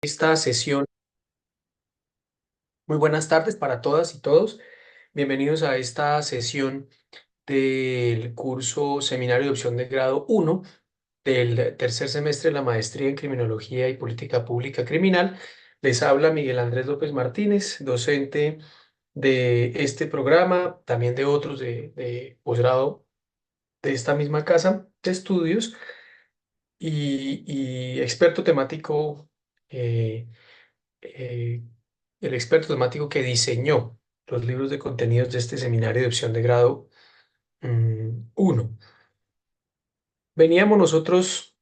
Esta sesión. Muy buenas tardes para todas y todos. Bienvenidos a esta sesión del curso Seminario de Opción de Grado 1 del tercer semestre de la Maestría en Criminología y Política Pública Criminal. Les habla Miguel Andrés López Martínez, docente de este programa, también de otros de posgrado de esta misma casa de estudios y experto temático. eh, eh, el experto temático que diseñó los libros de contenidos de este seminario de opción de grado 1. Veníamos nosotros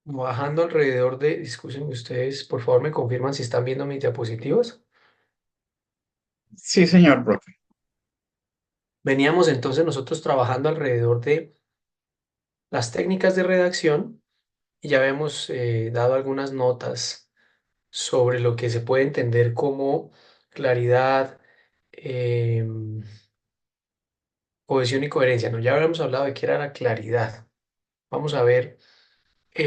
bajando alrededor de, disculpen ustedes, por favor me confirman si están viendo mis diapositivas. Sí, señor profe. Veníamos entonces nosotros trabajando alrededor de las técnicas de redacción y ya habíamos dado algunas notas sobre lo que se puede entender como claridad, em, cohesión y coherencia. ¿No? Ya habíamos hablado de qué era la claridad. Vamos a ver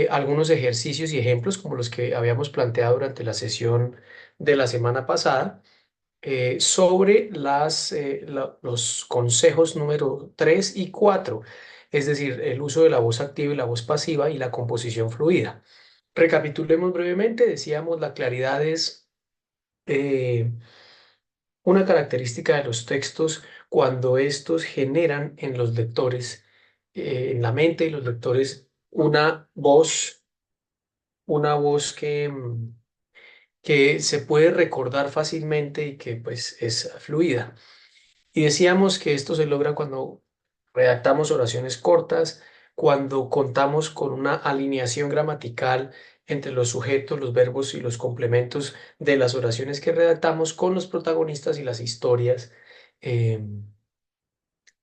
algunos ejercicios y ejemplos como los que habíamos planteado durante la sesión de la semana pasada sobre los consejos número 3 y 4, es decir, el uso de la voz activa y la voz pasiva y la composición fluida. Recapitulemos brevemente, decíamos la claridad es eh, una característica de los textos cuando estos generan en los lectores, en la mente de los lectores, una voz que se puede recordar fácilmente y que pues es fluida. Y decíamos que esto se logra cuando redactamos oraciones cortas, cuando contamos con una alineación gramatical entre los sujetos, los verbos y los complementos de las oraciones que redactamos con los protagonistas y las historias eh,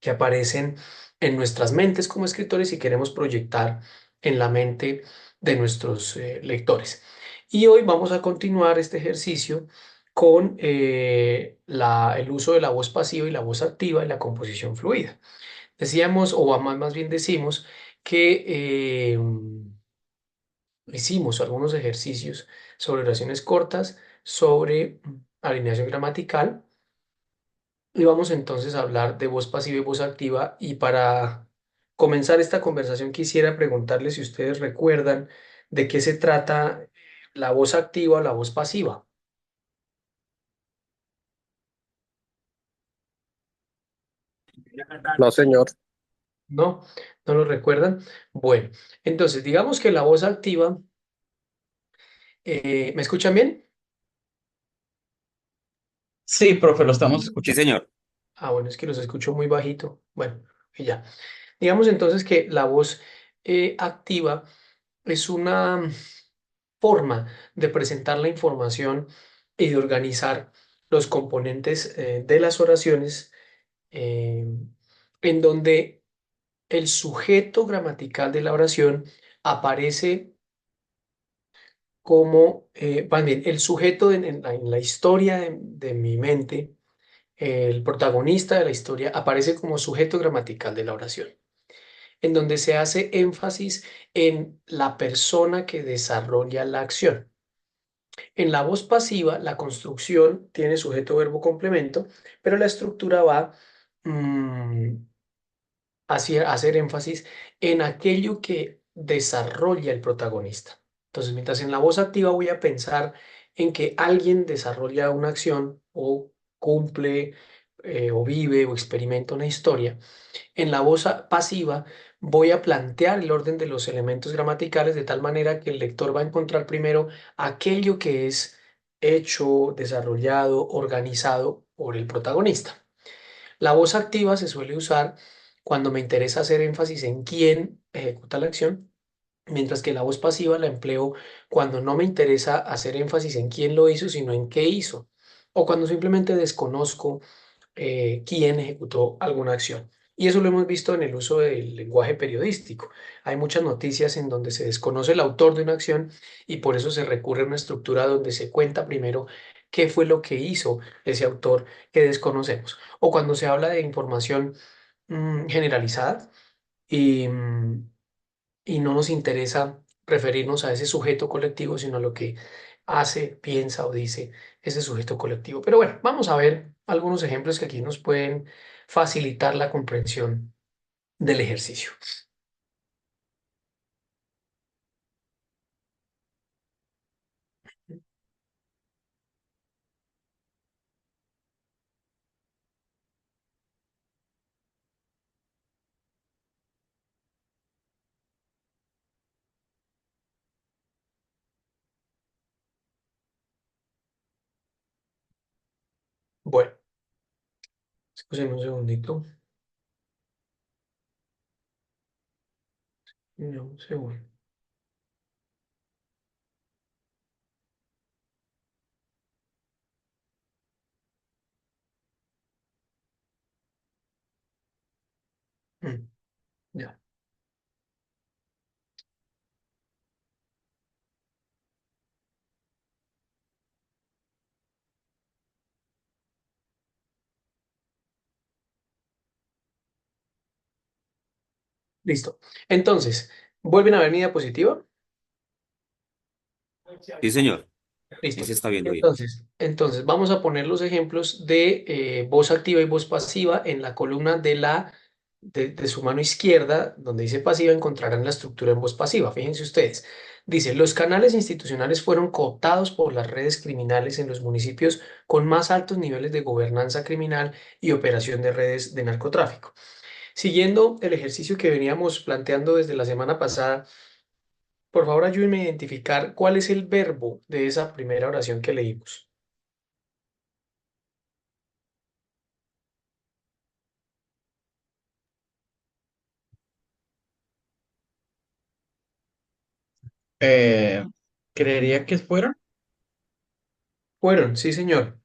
que aparecen en nuestras mentes como escritores y queremos proyectar en la mente de nuestros lectores. Y hoy vamos a continuar este ejercicio con el uso de la voz pasiva y la voz activa en la composición fluida. Decíamos, o más bien decimos, que hicimos algunos ejercicios sobre oraciones cortas, sobre alineación gramatical, y vamos entonces a hablar de voz pasiva y voz activa. Y para comenzar esta conversación quisiera preguntarles si ustedes recuerdan de qué se trata la voz activa o la voz pasiva. No, señor. ¿No? ¿No lo recuerdan? Bueno, entonces digamos que la voz activa, ¿me escuchan bien? Sí, profe, lo estamos Sí, escuchando. señor. Ah, bueno, es que los escucho muy bajito. Bueno, y ya. Digamos entonces que la voz activa es una forma de presentar la información y de organizar los componentes de las oraciones eh, en donde el sujeto gramatical de la oración aparece como, más bien, el sujeto en la historia de mi mente, el protagonista de la historia aparece como sujeto gramatical de la oración, en donde se hace énfasis en la persona que desarrolla la acción. En la voz pasiva, la construcción tiene sujeto, verbo, complemento, pero la estructura va mm, hacia hacer énfasis en aquello que desarrolla el protagonista. Entonces, mientras en la voz activa voy a pensar en que alguien desarrolla una acción o cumple o vive o experimenta una historia, en la voz pasiva voy a plantear el orden de los elementos gramaticales de tal manera que el lector va a encontrar primero aquello que es hecho, desarrollado, organizado por el protagonista. La voz activa se suele usar cuando me interesa hacer énfasis en quién ejecuta la acción, mientras que la voz pasiva la empleo cuando no me interesa hacer énfasis en quién lo hizo, sino en qué hizo, o cuando simplemente desconozco quién ejecutó alguna acción. Y eso lo hemos visto en el uso del lenguaje periodístico. Hay muchas noticias en donde se desconoce el autor de una acción y por eso se recurre a una estructura donde se cuenta primero qué fue lo que hizo ese autor que desconocemos. O cuando se habla de información generalizada y, y no nos interesa referirnos a ese sujeto colectivo, sino a lo que hace, piensa o dice ese sujeto colectivo. Pero bueno, vamos a ver algunos ejemplos que aquí nos pueden facilitar la comprensión del ejercicio. Bueno, escuchen un segundito. Un segundo. Mm, ya, listo. Entonces, ¿vuelven a ver mi diapositiva? Sí, señor. Ahí Listo. se está viendo bien. Entonces vamos a poner los ejemplos de voz activa y voz pasiva en la columna de su mano izquierda, donde dice pasiva, encontrarán la estructura en voz pasiva. Fíjense ustedes. Dice, los canales institucionales fueron cooptados por las redes criminales en los municipios con más altos niveles de gobernanza criminal y operación de redes de narcotráfico. Siguiendo el ejercicio que veníamos planteando desde la semana pasada, por favor ayúdenme a identificar cuál es el verbo de esa primera oración que leímos. Eh, Creería que fueron. Fueron, sí, señor,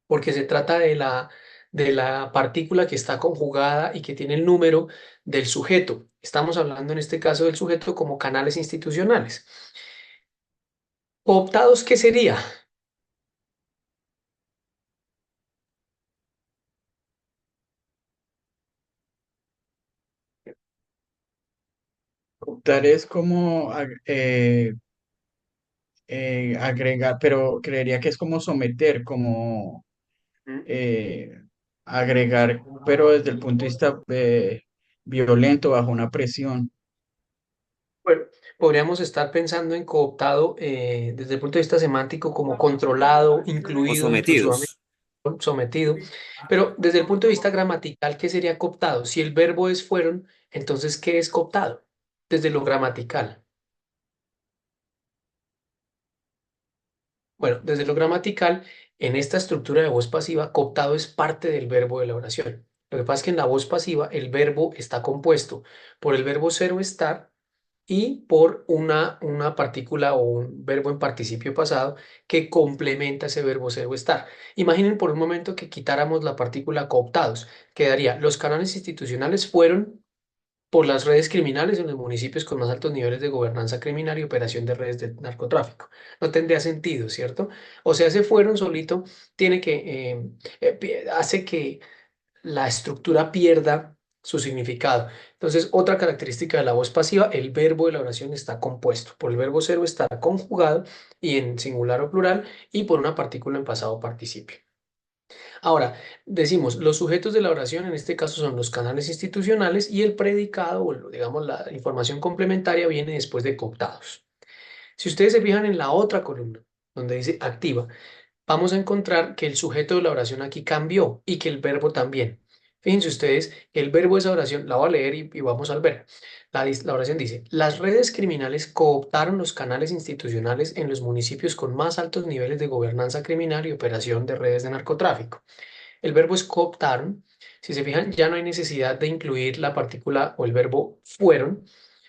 porque se trata de la partícula que está conjugada y que tiene el número del sujeto. Estamos hablando en este caso del sujeto como canales institucionales. ¿Cooptados qué sería? Optar es como agregar, pero creería que es como someter, como ¿Mm? eh, agregar, pero desde el punto de vista violento, bajo una presión, Bueno, podríamos estar pensando en cooptado desde el punto de vista semántico como controlado, o incluido dentro de su ámbito, sometidos. sometido, pero desde el punto de vista gramatical, ¿qué sería cooptado? Si el verbo es fueron, entonces, ¿qué es cooptado? Desde lo gramatical. Bueno, desde lo gramatical, en esta estructura de voz pasiva, cooptado es parte del verbo de la oración. Lo que pasa es que en la voz pasiva el verbo está compuesto por el verbo ser o estar y por una partícula o un verbo en participio pasado que complementa ese verbo ser o estar. Imaginen por un momento que quitáramos la partícula cooptados. Quedaría, los canales institucionales fueron por las redes criminales en los municipios con más altos niveles de gobernanza criminal y operación de redes de narcotráfico. No tendría sentido, ¿cierto? O sea, se fueron solito, tiene que, hace que la estructura pierda su significado. Entonces, otra característica de la voz pasiva, el verbo de la oración está compuesto por el verbo ser o estar conjugado y en singular o plural y por una partícula en pasado participio. Ahora, decimos, los sujetos de la oración en este caso son los canales institucionales y el predicado, o digamos, la información complementaria viene después de cooptados. Si ustedes se fijan en la otra columna, donde dice activa, vamos a encontrar que el sujeto de la oración aquí cambió y que el verbo también. Fíjense ustedes, el verbo de esa oración, la voy a leer y vamos al ver. La oración dice, las redes criminales cooptaron los canales institucionales en los municipios con más altos niveles de gobernanza criminal y operación de redes de narcotráfico. El verbo es cooptaron. Si se fijan, ya no hay necesidad de incluir la partícula o el verbo fueron.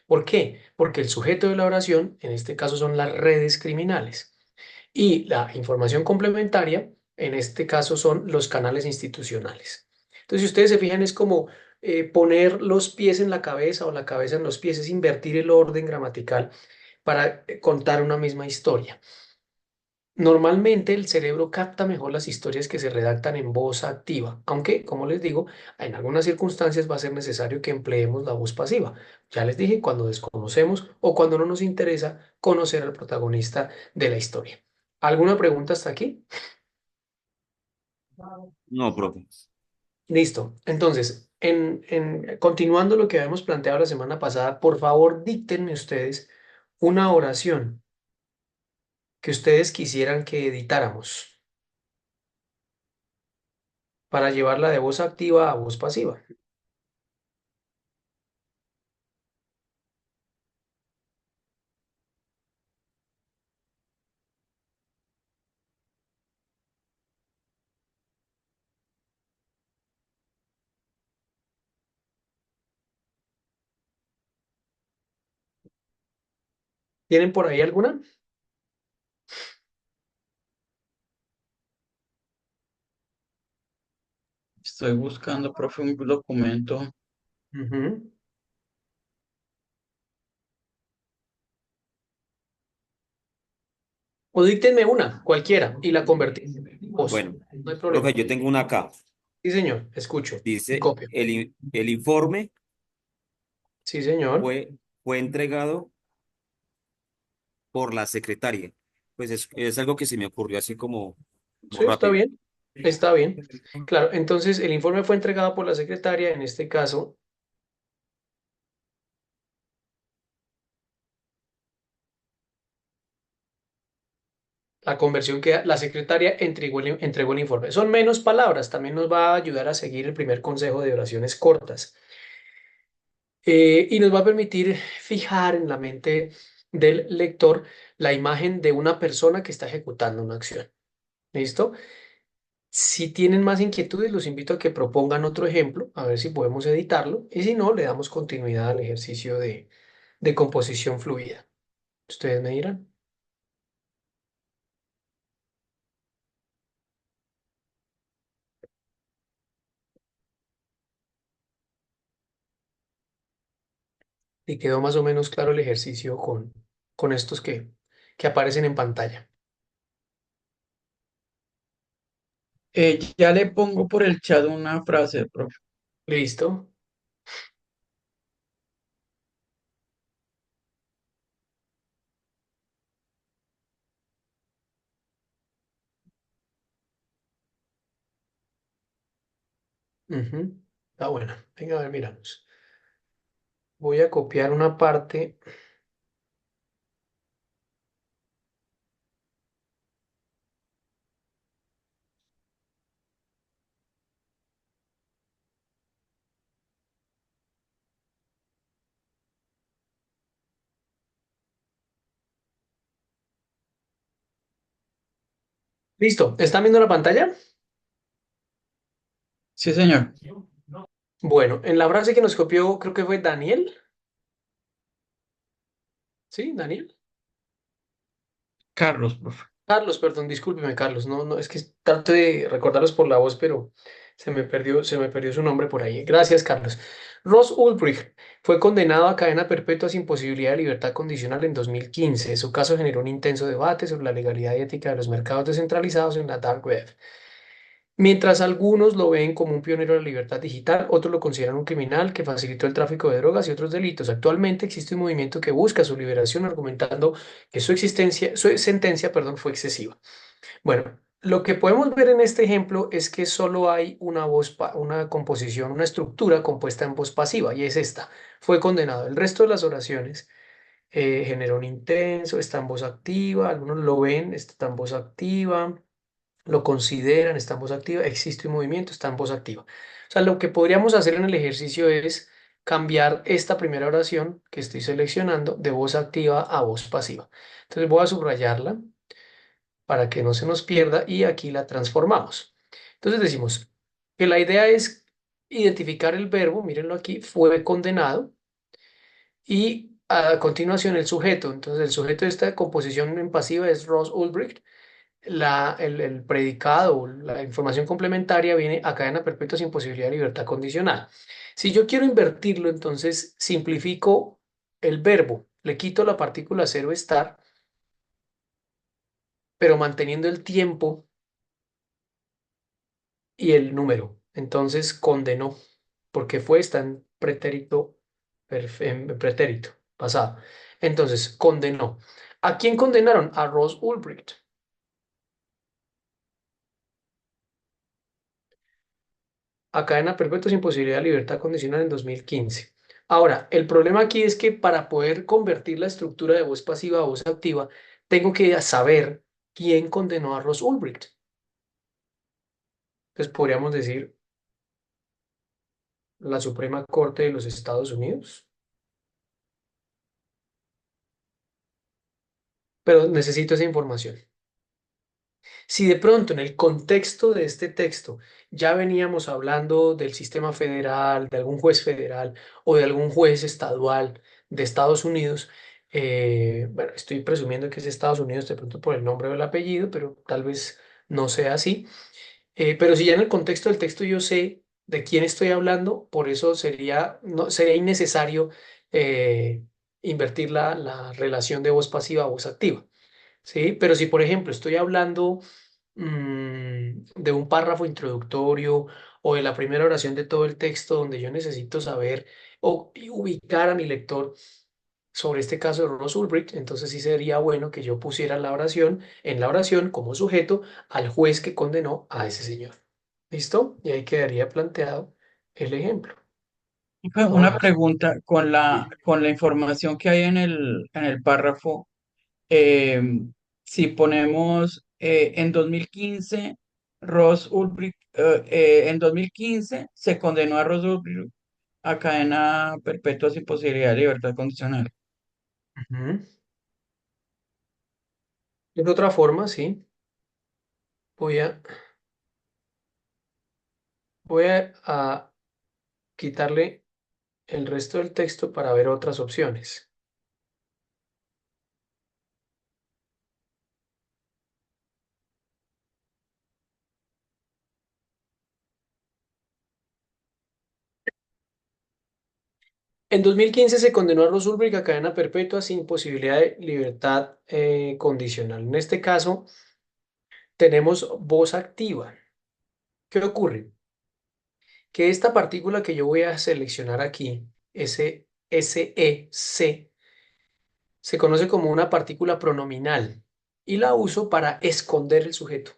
¿Por qué? Porque el sujeto de la oración, en este caso, son las redes criminales. Y la información complementaria, en este caso, son los canales institucionales. Entonces, si ustedes se fijan, es como poner los pies en la cabeza o la cabeza en los pies, es invertir el orden gramatical para contar una misma historia. Normalmente el cerebro capta mejor las historias que se redactan en voz activa, aunque, como les digo, en algunas circunstancias va a ser necesario que empleemos la voz pasiva. Ya les dije, cuando desconocemos o cuando no nos interesa conocer al protagonista de la historia. ¿Alguna pregunta hasta aquí? No, profe. Listo. Entonces, continuando lo que habíamos planteado la semana pasada, por favor, díctenme ustedes una oración que ustedes quisieran que editáramos para llevarla de voz activa a voz pasiva. ¿Tienen por ahí alguna? Estoy buscando, profe, un documento. Ujú. O díctenme una, cualquiera, y la convertimos en voz. Bueno, No hay profe, problema. yo tengo una acá. Sí, señor, escucho y Dice, copio. el informe Sí, señor. fue entregado por la secretaria. Pues es algo que se me ocurrió así como Sí, está rápido. bien. Está bien. Claro, entonces el informe fue entregado por la secretaria, en este caso, la conversión que la secretaria entregó el informe. Son menos palabras, también nos va a ayudar a seguir el primer consejo de oraciones cortas. Y nos va a permitir fijar en la mente del lector la imagen de una persona que está ejecutando una acción. ¿Listo? Si tienen más inquietudes, los invito a que propongan otro ejemplo, a ver si podemos editarlo, y si no, le damos continuidad al ejercicio de composición fluida. Ustedes me dirán. Y quedó más o menos claro el ejercicio con estos que aparecen en pantalla. Ya le pongo por el chat una frase, profe. ¿Listo? Ujú. Está bueno. Venga, a ver, miramos. Voy a copiar una parte. ¿Listo? ¿Están viendo la pantalla? Sí, señor. Bueno, en la frase que nos copió, creo que fue Daniel. ¿Sí, Daniel? Carlos, profe. Carlos, perdón, discúlpeme, Carlos. No, no, es que trato de recordarlos por la voz, pero se me perdió su nombre por ahí. Gracias, Carlos. Ross Ulbricht fue condenado a cadena perpetua sin posibilidad de libertad condicional en 2015. Su caso generó un intenso debate sobre la legalidad y ética de los mercados descentralizados en la dark web. Mientras algunos lo ven como un pionero de la libertad digital, otros lo consideran un criminal que facilitó el tráfico de drogas y otros delitos. Actualmente existe un movimiento que busca su liberación argumentando que su sentencia, perdón, fue excesiva. Bueno, lo que podemos ver en este ejemplo es que solo hay una una composición, una estructura compuesta en voz pasiva y es esta. Fue condenado. El resto de las oraciones generó un intenso, está en voz activa, algunos lo ven, está en voz activa, lo consideran, está en voz activa, existe un movimiento, está en voz activa. O sea, lo que podríamos hacer en el ejercicio es cambiar esta primera oración que estoy seleccionando de voz activa a voz pasiva. Entonces voy a subrayarla para que no se nos pierda y aquí la transformamos. Entonces decimos que la idea es identificar el verbo, mírenlo aquí, fue condenado y a continuación el sujeto. Entonces el sujeto de esta composición en pasiva es Ross Ulbricht. El predicado, o la información complementaria viene a cadena perpetua sin posibilidad de libertad condicional. Si yo quiero invertirlo, entonces simplifico el verbo, le quito la partícula cero estar pero manteniendo el tiempo y el número. Entonces condenó, porque fue, está en pretérito, en pretérito pasado. Entonces condenó. ¿A quién condenaron? A Ross Ulbricht. A cadena perpetua sin posibilidad de libertad condicional en 2015. Ahora, el problema aquí es que para poder convertir la estructura de voz pasiva a voz activa, tengo que saber quién condenó a Ross Ulbricht. Entonces podríamos decir la Suprema Corte de los Estados Unidos, pero necesito esa información. Si de pronto en el contexto de este texto ya veníamos hablando del sistema federal, de algún juez federal o de algún juez estadual de Estados Unidos, bueno, estoy presumiendo que es Estados Unidos de pronto por el nombre o el apellido, pero tal vez no sea así. Pero si ya en el contexto del texto yo sé de quién estoy hablando, por eso sería, no, sería innecesario eh, invertir la relación de voz pasiva a voz activa. ¿Sí? Pero si, por ejemplo, estoy hablando de un párrafo introductorio o de la primera oración de todo el texto donde yo necesito saber o ubicar a mi lector sobre este caso de Ross Ulbricht, entonces sí sería bueno que yo pusiera la oración, en la oración como sujeto al juez que condenó a ese señor. ¿Listo? Y ahí quedaría planteado el ejemplo. Pues, una Ahora, pregunta con la información que hay en el párrafo. eh, si ponemos en 2015, Ross Ulbricht, en 2015 se condenó a Ross Ulbricht a cadena perpetua sin posibilidad de libertad condicional. ujú. De otra forma, sí, voy a, voy a quitarle el resto del texto para ver otras opciones. En 2015 se condenó a Ross Ulbricht a cadena perpetua sin posibilidad de libertad condicional. En este caso, tenemos voz activa. ¿Qué ocurre? Que esta partícula que yo voy a seleccionar aquí, SEC, se conoce como una partícula pronominal y la uso para esconder el sujeto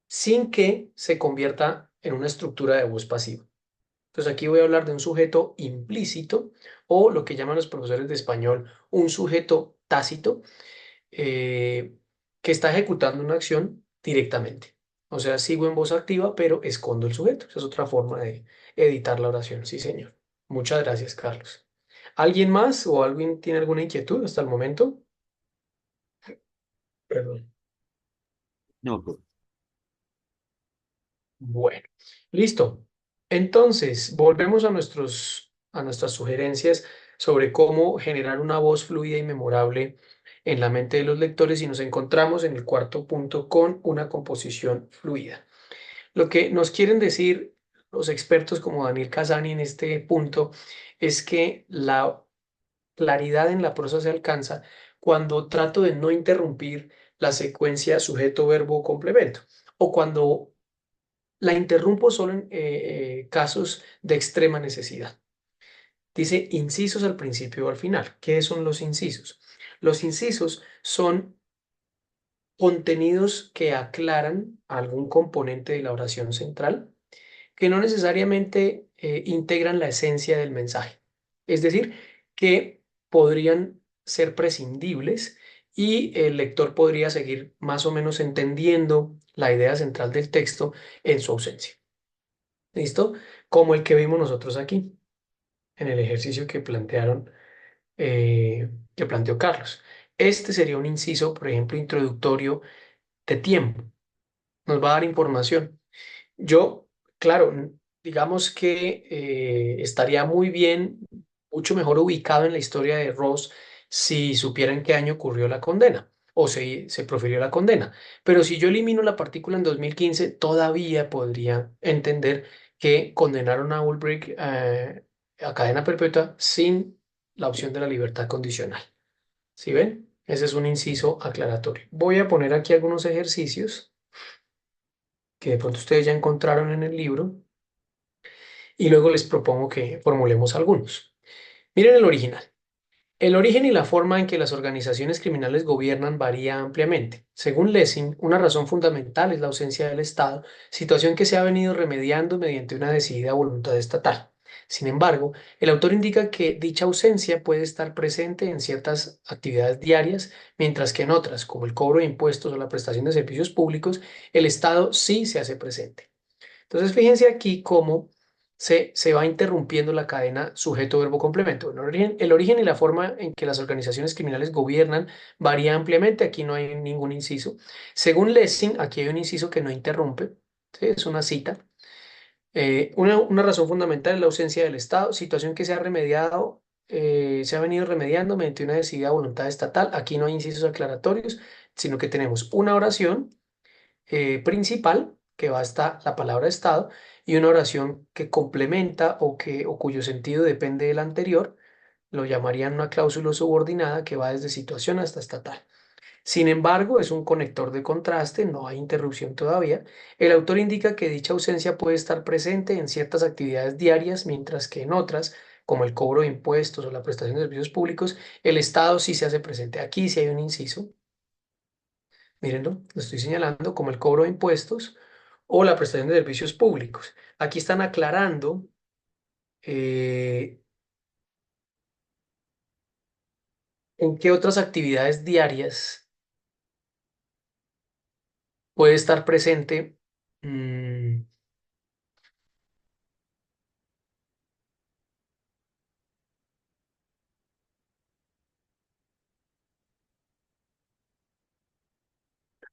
sin que se convierta en una estructura de voz pasiva. Entonces aquí voy a hablar de un sujeto implícito o lo que llaman los profesores de español un sujeto tácito eh, que está ejecutando una acción directamente. O sea, sigo en voz activa, pero escondo el sujeto. Esa es otra forma de editar la oración. Sí, señor. Muchas gracias, Carlos. ¿Alguien más o alguien tiene alguna inquietud hasta el momento? Perdón. No, pues, Bueno, listo. Entonces, volvemos a a nuestras sugerencias sobre cómo generar una voz fluida y memorable en la mente de los lectores y nos encontramos en el cuarto punto con una composición fluida. Lo que nos quieren decir los expertos como Daniel Casani en este punto es que la claridad en la prosa se alcanza cuando trato de no interrumpir la secuencia sujeto, verbo, complemento o cuando la interrumpo solo en casos de extrema necesidad. Dice incisos al principio o al final. ¿Qué son los incisos? Los incisos son contenidos que aclaran algún componente de la oración central que no necesariamente integran la esencia del mensaje. Es decir, que podrían ser prescindibles y el lector podría seguir más o menos entendiendo la idea central del texto en su ausencia. ¿Listo? Como el que vimos nosotros aquí, en el ejercicio que planteó Carlos. Este sería un inciso, por ejemplo, introductorio de tiempo. Nos va a dar información. Yo, claro, digamos que estaría muy bien, mucho mejor ubicado en la historia de Ross si supiera en qué año ocurrió la condena o se profirió la condena. Pero si yo elimino la partícula en 2015, todavía podría entender que condenaron a Ulbricht a cadena perpetua sin la opción de la libertad condicional. ¿Sí ven? Ese es un inciso aclaratorio. Voy a poner aquí algunos ejercicios que de pronto ustedes ya encontraron en el libro y luego les propongo que formulemos algunos. Miren el original. El origen y la forma en que las organizaciones criminales gobiernan varía ampliamente. Según Lessing, una razón fundamental es la ausencia del Estado, situación que se ha venido remediando mediante una decidida voluntad estatal. Sin embargo, el autor indica que dicha ausencia puede estar presente en ciertas actividades diarias, mientras que en otras, como el cobro de impuestos o la prestación de servicios públicos, el Estado sí se hace presente. Entonces, fíjense aquí cómo se va interrumpiendo la cadena sujeto-verbo-complemento. El origen y la forma en que las organizaciones criminales gobiernan varía ampliamente. Aquí no hay ningún inciso. Según Lessing, aquí hay un inciso que no interrumpe. ¿Sí? Es una cita. Una razón fundamental es la ausencia del Estado, situación que se ha remediado, se ha venido remediando mediante una decidida voluntad estatal. Aquí no hay incisos aclaratorios, sino que tenemos una oración principal, que va hasta la palabra estado, y una oración que complementa o cuyo sentido depende del anterior, lo llamarían una cláusula subordinada que va desde situación hasta estatal. Sin embargo, es un conector de contraste, no hay interrupción todavía. El autor indica que dicha ausencia puede estar presente en ciertas actividades diarias, mientras que en otras, como el cobro de impuestos o la prestación de servicios públicos, el Estado sí se hace presente. Aquí sí hay un inciso, mírenlo, lo estoy señalando como el cobro de impuestos o la prestación de servicios públicos. Aquí están aclarando eh, en qué otras actividades diarias puede estar presente. mm,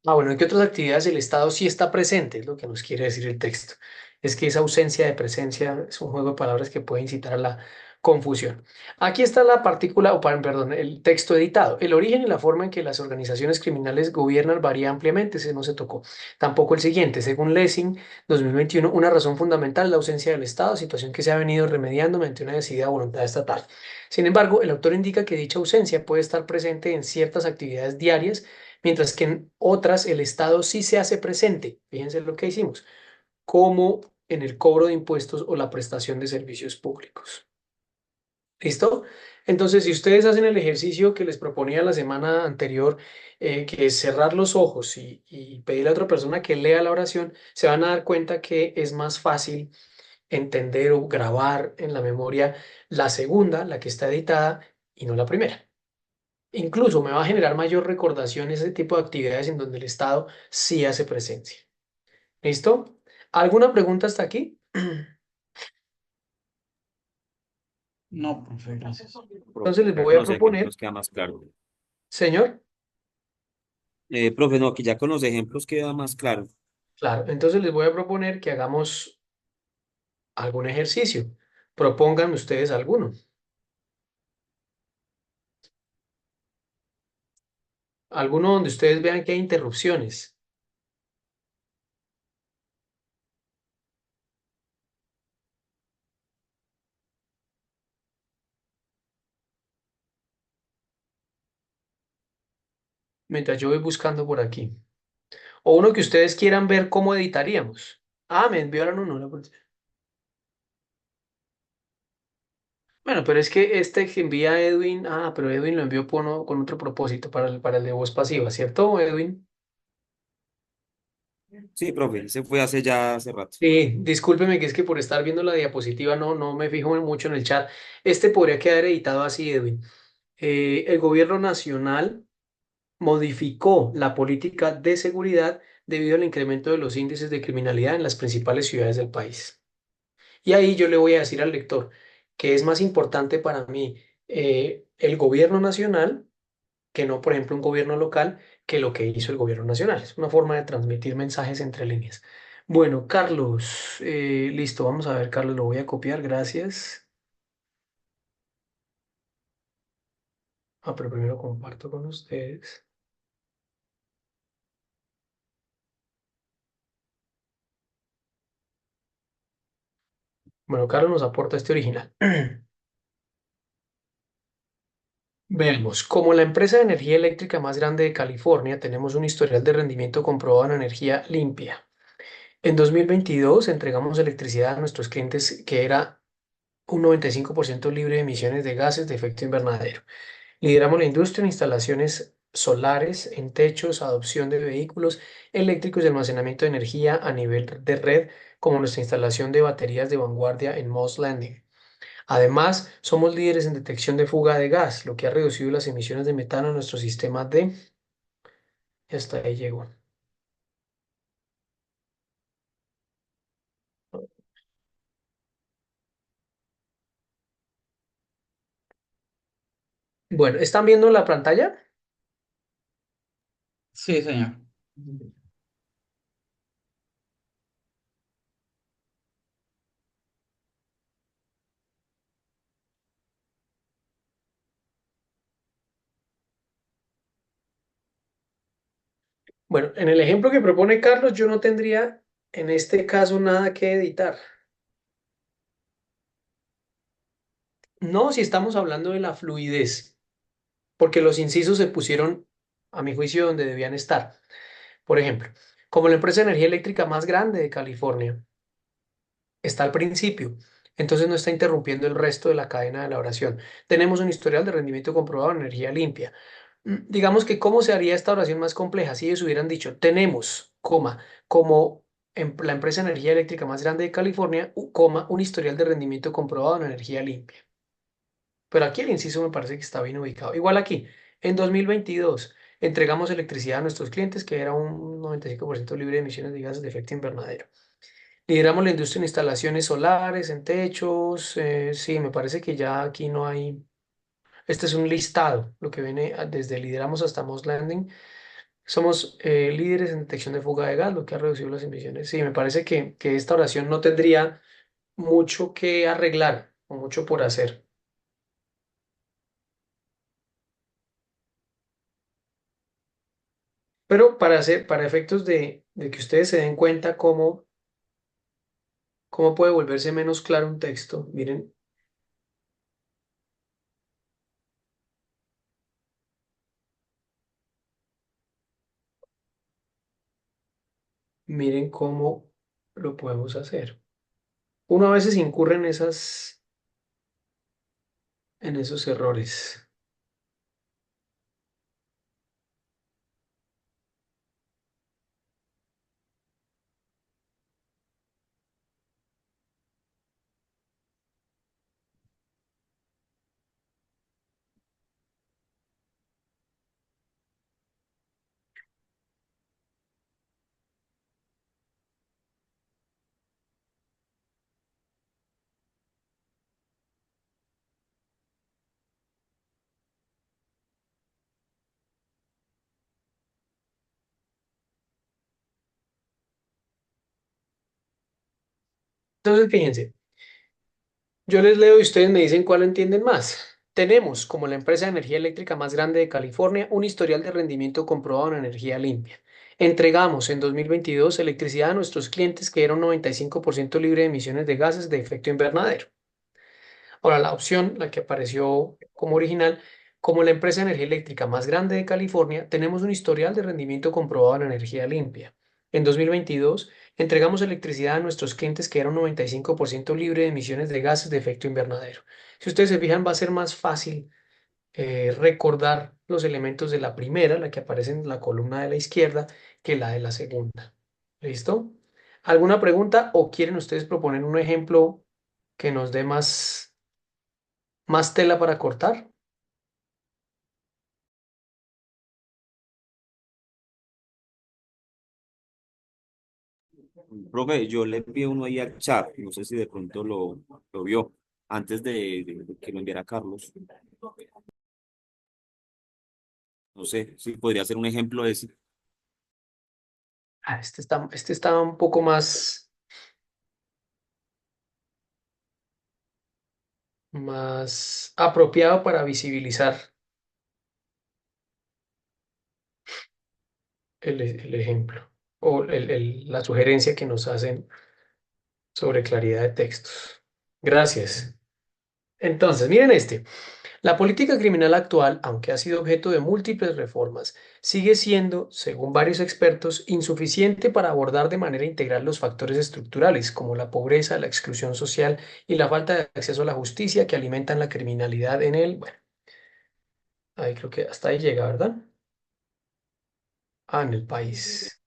bueno, ¿en qué otras actividades el Estado sí está presente? Es lo que nos quiere decir el texto. Es que esa ausencia de presencia es un juego de palabras que puede incitar a la confusión. Aquí está la partícula, perdón, el texto editado. El origen y la forma en que las organizaciones criminales gobiernan varía ampliamente, ese no se tocó. Tampoco el siguiente. Según Lessing, 2021, una razón fundamental es la ausencia del Estado, situación que se ha venido remediando mediante una decidida voluntad estatal. Sin embargo, el autor indica que dicha ausencia puede estar presente en ciertas actividades diarias, mientras que en otras el Estado sí se hace presente. Fíjense lo que hicimos, como en el cobro de impuestos o la prestación de servicios públicos. ¿Listo? Entonces, si ustedes hacen el ejercicio que les proponía la semana anterior, que es cerrar los ojos y pedirle a otra persona que lea la oración, se van a dar cuenta que es más fácil entender o grabar en la memoria la segunda, la que está editada, y no la primera. Incluso me va a generar mayor recordación ese tipo de actividades en donde el Estado sí hace presencia. ¿Listo? ¿Alguna pregunta hasta aquí? No, profe, gracias. Profe, Entonces les acá voy con a los proponer, ejemplos queda más claro. señor. Profe, no, que ya con los ejemplos queda más claro. Claro, entonces les voy a proponer que hagamos algún ejercicio. Propónganme ustedes alguno. Alguno donde ustedes vean que hay interrupciones. Mientras yo voy buscando por aquí. O uno que ustedes quieran ver cómo editaríamos. Ah, me enviaron uno. Bueno, pero es que este que envía Edwin, pero Edwin lo envió con otro propósito para el de voz pasiva, ¿cierto, Edwin? Sí, profe, se fue hace ya hace rato. Sí, discúlpeme que es que por estar viendo la diapositiva no me fijo mucho en el chat. Este podría quedar editado así, Edwin. El gobierno nacional modificó la política de seguridad debido al incremento de los índices de criminalidad en las principales ciudades del país. Y ahí yo le voy a decir al lector que es más importante para mí el gobierno nacional que no, por ejemplo, un gobierno local, que lo que hizo el gobierno nacional. Es una forma de transmitir mensajes entre líneas. Bueno, Carlos, listo, vamos a ver, Carlos, lo voy a copiar, gracias. Pero primero comparto con ustedes. Bueno, Carlos nos aporta este original. Veamos, como la empresa de energía eléctrica más grande de California, tenemos un historial de rendimiento comprobado en energía limpia. En 2022 entregamos electricidad a nuestros clientes que era un 95% libre de emisiones de gases de efecto invernadero. Lideramos la industria en instalaciones solares, en techos, adopción de vehículos eléctricos y almacenamiento de energía a nivel de red, como nuestra instalación de baterías de vanguardia en Moss Landing. Además, somos líderes en detección de fuga de gas, lo que ha reducido las emisiones de metano en nuestro sistema de... Hasta ahí llegó. Bueno, ¿están viendo la pantalla? Sí, señor. Bueno, en el ejemplo que propone Carlos, yo no tendría en este caso nada que editar. No, si estamos hablando de la fluidez, porque los incisos se pusieron, a mi juicio, donde debían estar. Por ejemplo, como la empresa de energía eléctrica más grande de California está al principio, entonces no está interrumpiendo el resto de la cadena de la oración. Tenemos un historial de rendimiento comprobado en energía limpia. Digamos que cómo se haría esta oración más compleja si ellos hubieran dicho, tenemos, coma, como la empresa de energía eléctrica más grande de California, coma, un historial de rendimiento comprobado en energía limpia. Pero aquí el inciso me parece que está bien ubicado. Igual aquí, en 2022 entregamos electricidad a nuestros clientes, que era un 95% libre de emisiones de gases de efecto invernadero. Lideramos la industria en instalaciones solares, en techos. Sí, me parece que ya aquí no hay. Este es un listado, lo que viene desde lideramos hasta Moss Landing. Somos líderes en detección de fuga de gas, lo que ha reducido las emisiones. Sí, me parece que esta oración no tendría mucho que arreglar o mucho por hacer. Pero para efectos de que ustedes se den cuenta cómo puede volverse menos claro un texto, miren cómo lo podemos hacer. Uno a veces incurre en esos errores. Entonces, fíjense, yo les leo y ustedes me dicen cuál entienden más. Tenemos, como la empresa de energía eléctrica más grande de California, un historial de rendimiento comprobado en energía limpia. Entregamos en 2022 electricidad a nuestros clientes que era un 95% libre de emisiones de gases de efecto invernadero. Ahora, la opción, la que apareció como original, como la empresa de energía eléctrica más grande de California, tenemos un historial de rendimiento comprobado en energía limpia. En 2022, entregamos electricidad a nuestros clientes que era un 95% libre de emisiones de gases de efecto invernadero. Si ustedes se fijan, va a ser más fácil recordar los elementos de la primera, la que aparece en la columna de la izquierda, que la de la segunda. ¿Listo? ¿Alguna pregunta o quieren ustedes proponer un ejemplo que nos dé más tela para cortar? Profe, yo le envié uno ahí al chat, no sé si de pronto lo vio antes de que lo enviara Carlos. No sé si podría ser un ejemplo de ese. Este está un poco más apropiado para visibilizar el ejemplo o la sugerencia que nos hacen sobre claridad de textos. Gracias. Entonces, miren este. La política criminal actual, aunque ha sido objeto de múltiples reformas, sigue siendo, según varios expertos, insuficiente para abordar de manera integral los factores estructurales, como la pobreza, la exclusión social y la falta de acceso a la justicia que alimentan la criminalidad en el, bueno, ahí creo que hasta ahí llega, ¿verdad? Ah, en el país.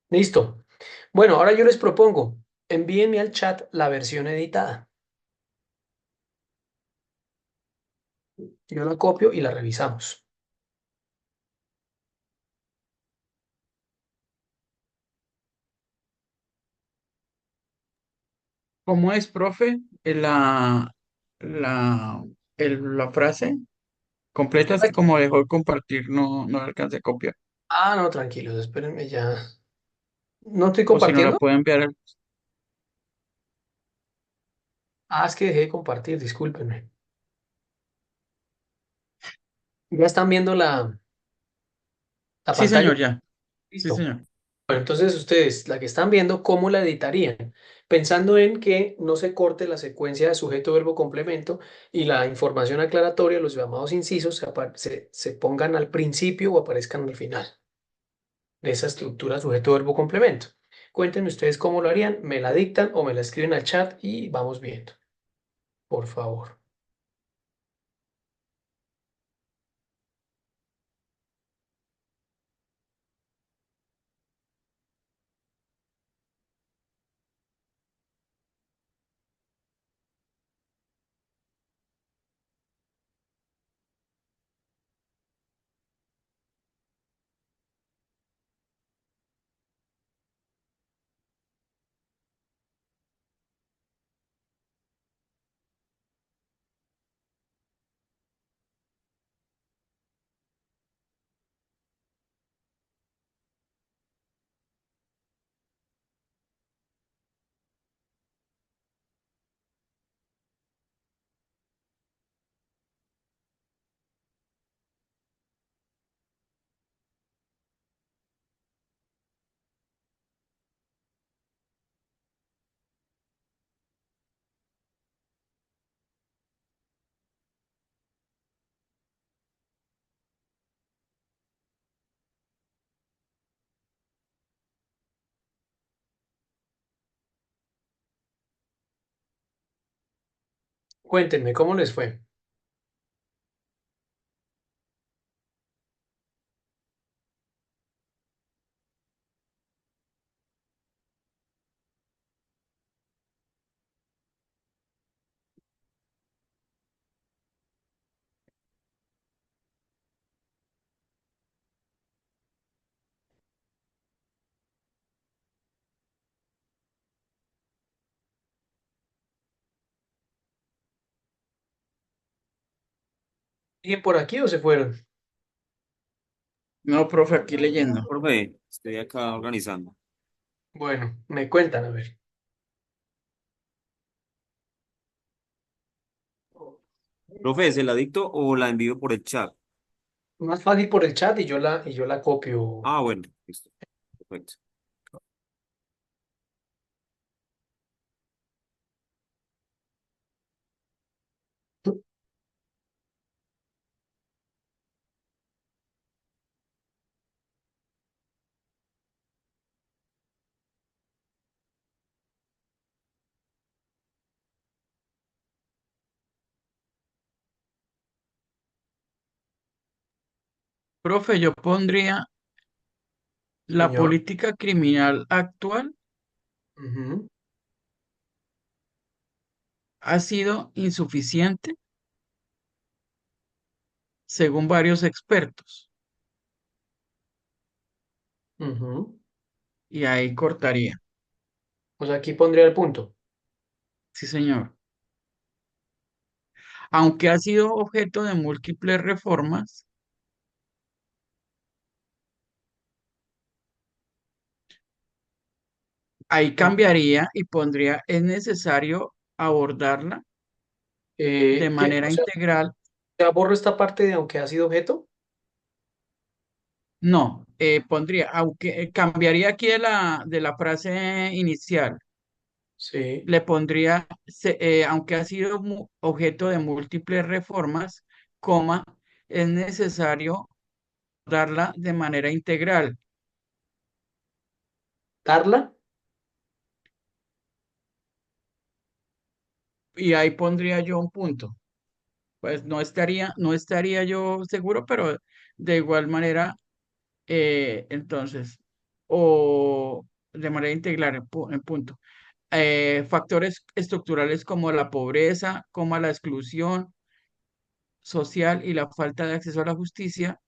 Listo. Bueno, ahora yo les propongo, envíenme al chat la versión editada. Yo la copio y la revisamos. ¿Cómo es, profe? La, la frase completa es que como dejó de compartir, no la alcancé a copiar. Ah, no, tranquilos, espérenme ya. ¿No estoy O si no la compartiendo? puede enviar. Ah, es que dejé de compartir, discúlpenme. ¿Ya están viendo la Sí, pantalla? señor, ya. Sí, Listo. señor. Bueno, entonces ustedes, la que están viendo, ¿cómo la editarían? Pensando en que no se corte la secuencia de sujeto, verbo, complemento y la información aclaratoria, los llamados incisos, se pongan al principio o aparezcan al final de esa estructura sujeto, verbo, complemento. Cuéntenme ustedes cómo lo harían, me la dictan o me la escriben al chat y vamos viendo, por favor. Cuéntenme cómo les fue. ¿Siguen por aquí o se fueron? No, profe, aquí leyendo. Profe, estoy acá organizando. Bueno, me cuentan, a ver. Profe, ¿se la dicto o la envío por el chat? Más fácil por el chat y yo la copio. Ah, bueno, listo. Perfecto. Profe, yo pondría la Señor. política criminal actual Ujú, ha sido insuficiente según varios expertos. ujú. Y ahí cortaría. O sea, aquí pondría el punto. Sí, señor. Aunque ha sido objeto de múltiples reformas, ahí Mm. cambiaría y pondría, es necesario abordarla de ¿Qué? manera O sea, integral. ya borro esta parte de aunque ha sido objeto. No, pondría, aunque cambiaría aquí de la frase inicial. Sí. le pondría, aunque ha sido objeto de múltiples reformas, coma, es necesario darla de manera integral. ¿Darla? Y ahí pondría yo un punto. Pues no estaría yo seguro, pero de igual manera, entonces, o de manera integral, en punto. Factores estructurales como la pobreza, como la exclusión social y la falta de acceso a la justicia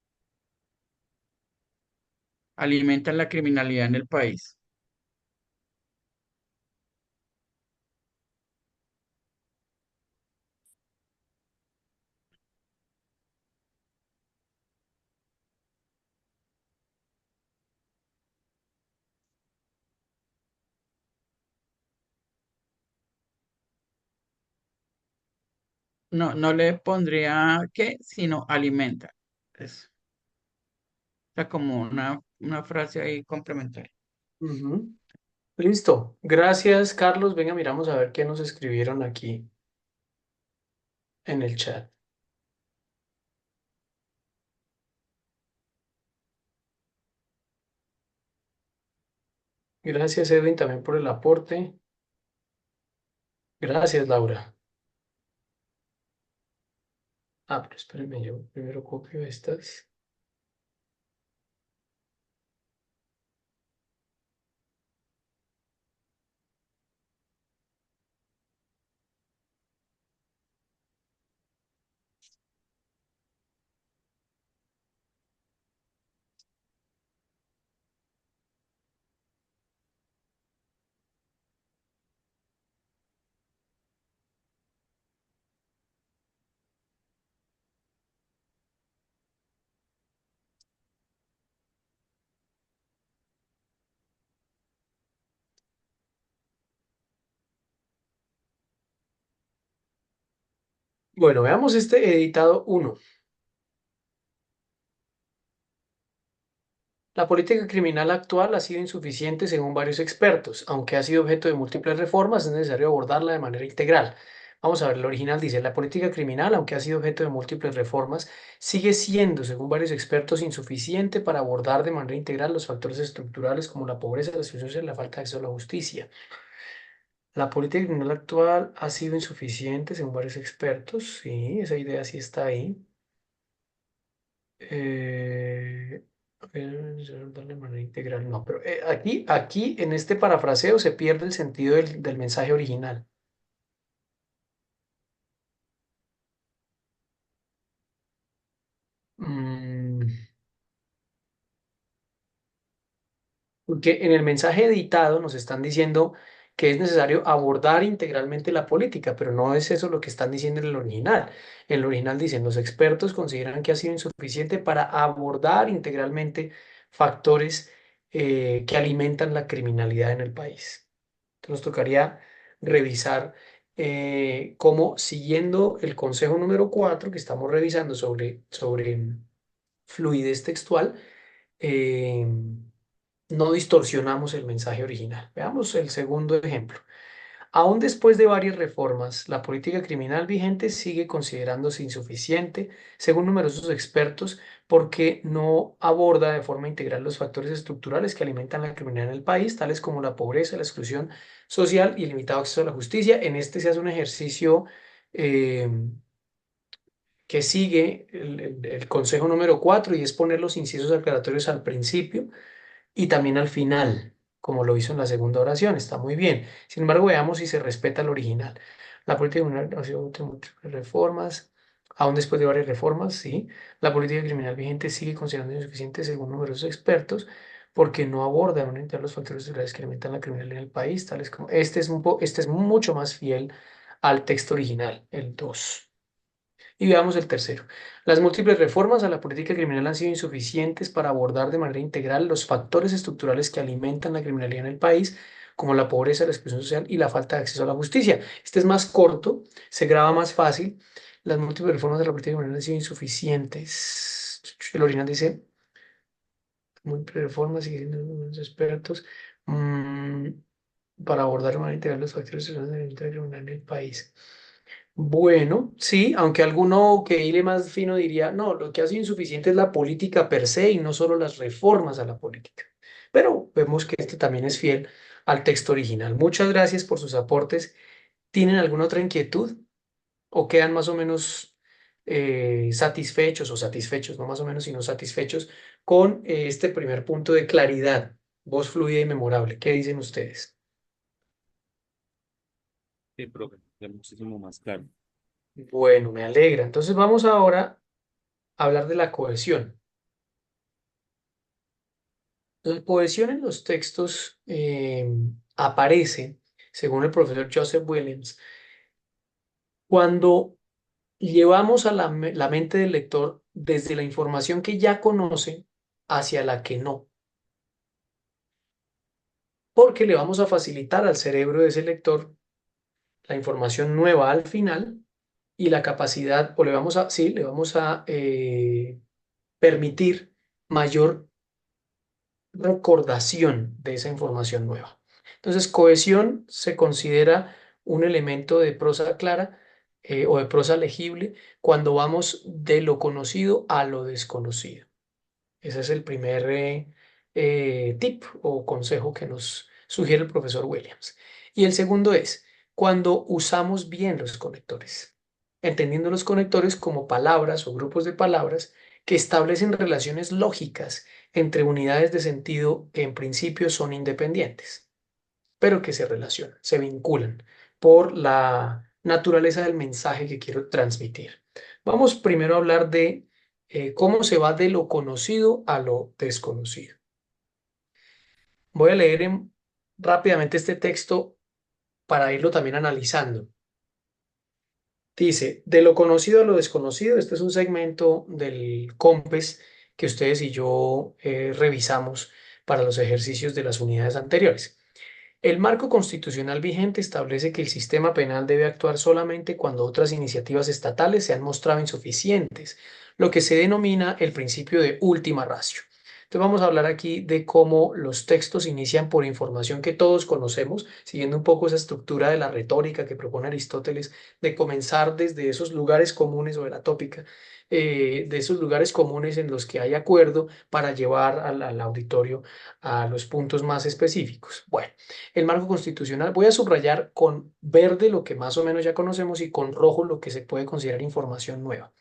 alimentan la criminalidad en el país. No, no le pondría qué, sino alimenta. Es, o sea, como una frase ahí complementaria. Ujú. Listo. Gracias, Carlos. Venga, miramos a ver qué nos escribieron aquí en el chat. Gracias, Edwin, también por el aporte. Gracias, Laura. Ah, pero espérenme, yo primero copio estas. Bueno, veamos este editado uno. La política criminal actual ha sido insuficiente según varios expertos. Aunque ha sido objeto de múltiples reformas, es necesario abordarla de manera integral. Vamos a ver, el original dice, la política criminal, aunque ha sido objeto de múltiples reformas, sigue siendo, según varios expertos, insuficiente para abordar de manera integral los factores estructurales como la pobreza, la exclusión social y la falta de acceso a la justicia. La política criminal actual ha sido insuficiente, según varios expertos. Sí, esa idea sí está ahí. Eh, darle manera integral. No, pero aquí en este parafraseo se pierde el sentido del mensaje original. Mm, Porque en el mensaje editado nos están diciendo que es necesario abordar integralmente la política, pero no es eso lo que están diciendo en el original. En el original dicen, los expertos consideran que ha sido insuficiente para abordar integralmente factores que alimentan la criminalidad en el país. Entonces nos tocaría revisar cómo, siguiendo el consejo número 4 que estamos revisando sobre fluidez textual, eh, no distorsionamos el mensaje original. Veamos el segundo ejemplo. Aún después de varias reformas, la política criminal vigente sigue considerándose insuficiente, según numerosos expertos, porque no aborda de forma integral los factores estructurales que alimentan la criminalidad en el país, tales como la pobreza, la exclusión social y el limitado acceso a la justicia. En este se hace un ejercicio eh, que sigue el consejo número 4 y es poner los incisos aclaratorios al principio y también al final, como lo hizo en la segunda oración. Está muy bien. Sin embargo, veamos si se respeta el original. La política criminal ha sido objeto de múltiples reformas, aún después de varias reformas, sí. La política criminal vigente sigue considerando insuficiente según numerosos expertos porque no aborda de manera integral los factores estructurales que alimentan la criminalidad en el país, tales como este es mucho más fiel al texto original, el 2. Y veamos el tercero. Las múltiples reformas a la política criminal han sido insuficientes para abordar de manera integral los factores estructurales que alimentan la criminalidad en el país, como la pobreza, la exclusión social y la falta de acceso a la justicia. Este es más corto, se graba más fácil. Las múltiples reformas de la política criminal han sido insuficientes. El original dice, múltiples reformas, siguen siendo los expertos. Mm, para abordar de manera integral los factores sociales del delito criminal en el país. Bueno, sí, aunque alguno que hile más fino diría, no, lo que hace insuficiente es la política per se y no solo las reformas a la política. Pero vemos que este también es fiel al texto original. Muchas gracias por sus aportes. ¿Tienen alguna otra inquietud o quedan más o menos satisfechos o satisfechos, no más o menos, sino satisfechos con este primer punto de claridad, voz fluida y memorable? ¿Qué dicen ustedes? Sí, profe, ya muchísimo más claro. Bueno, me alegra. Entonces vamos ahora a hablar de la cohesión. La cohesión en los textos aparece, según el profesor Joseph Williams, cuando llevamos a la mente del lector desde la información que ya conoce hacia la que no, porque le vamos a facilitar al cerebro de ese lector la información nueva al final y la capacidad, o le vamos a, sí, le vamos a permitir mayor recordación de esa información nueva. Entonces, cohesión se considera un elemento de prosa clara o de prosa legible cuando vamos de lo conocido a lo desconocido. Ese es el primer tip o consejo que nos sugiere el profesor Williams. Y el segundo es cuando usamos bien los conectores, entendiendo los conectores como palabras o grupos de palabras que establecen relaciones lógicas entre unidades de sentido que en principio son independientes, pero que se relacionan, se vinculan por la naturaleza del mensaje que quiero transmitir. Vamos primero a hablar de cómo se va de lo conocido a lo desconocido. Voy a leer rápidamente este texto para irlo también analizando. Dice, de lo conocido a lo desconocido, este es un segmento del COMPES que ustedes y yo revisamos para los ejercicios de las unidades anteriores. El marco constitucional vigente establece que el sistema penal debe actuar solamente cuando otras iniciativas estatales se han mostrado insuficientes, lo que se denomina el principio de última ratio. Entonces vamos a hablar aquí de cómo los textos inician por información que todos conocemos, siguiendo un poco esa estructura de la retórica que propone Aristóteles, de comenzar desde esos lugares comunes o de la tópica, de esos lugares comunes en los que hay acuerdo para llevar al auditorio a los puntos más específicos. Bueno. El marco constitucional, voy a subrayar con verde lo que más o menos ya conocemos y con rojo lo que se puede considerar información nueva.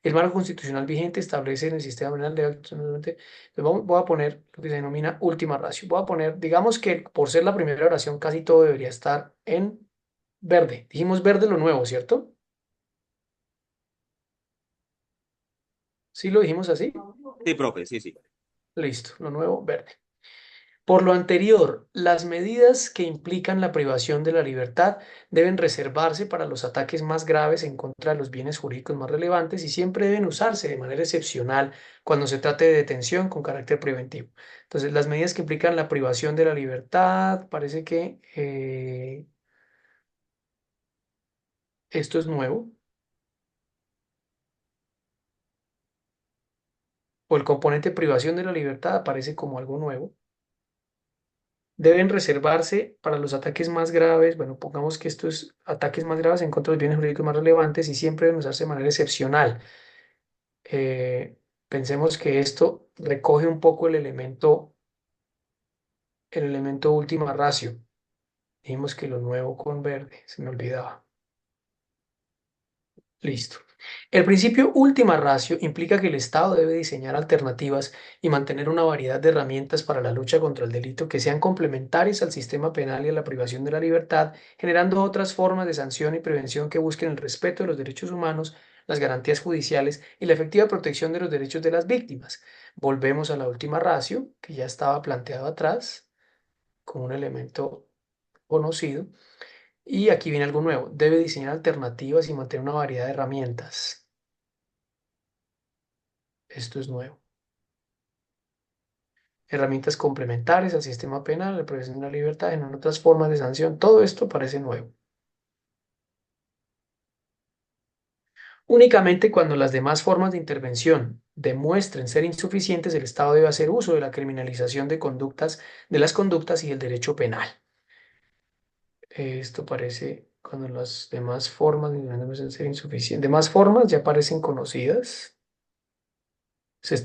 El marco constitucional vigente establece en el sistema penal de voy a poner lo que se denomina última ratio. Voy a poner, digamos que por ser la primera oración casi todo debería estar en verde. Dijimos verde lo nuevo, ¿cierto? ¿Sí lo dijimos así? Sí, profe, sí, sí. Listo, lo nuevo, verde. Por lo anterior, las medidas que implican la privación de la libertad deben reservarse para los ataques más graves en contra de los bienes jurídicos más relevantes y siempre deben usarse de manera excepcional cuando se trate de detención con carácter preventivo. Entonces, las medidas que implican la privación de la libertad, parece que esto es nuevo, o el componente privación de la libertad aparece como algo nuevo. Deben reservarse para los ataques más graves. Bueno, pongamos que esto es ataques más graves en contra de los bienes jurídicos más relevantes y siempre deben usarse de manera excepcional. Pensemos que esto recoge un poco el elemento última ratio. Dijimos que lo nuevo con verde, se me olvidaba. Listo. El principio última ratio implica que el Estado debe diseñar alternativas y mantener una variedad de herramientas para la lucha contra el delito que sean complementarias al sistema penal y a la privación de la libertad, generando otras formas de sanción y prevención que busquen el respeto de los derechos humanos, las garantías judiciales y la efectiva protección de los derechos de las víctimas. Volvemos a la última ratio, que ya estaba planteado atrás, como un elemento conocido. Y aquí viene algo nuevo. Debe diseñar alternativas y mantener una variedad de herramientas. Esto es nuevo. Herramientas complementarias al sistema penal, la protección de la libertad, en otras formas de sanción. Todo esto parece nuevo. Únicamente cuando las demás formas de intervención demuestren ser insuficientes, el Estado debe hacer uso de la criminalización de conductas, de las conductas y del derecho penal. Esto parece cuando las demás formas demuestran ser insuficientes. Demás formas ya parecen conocidas.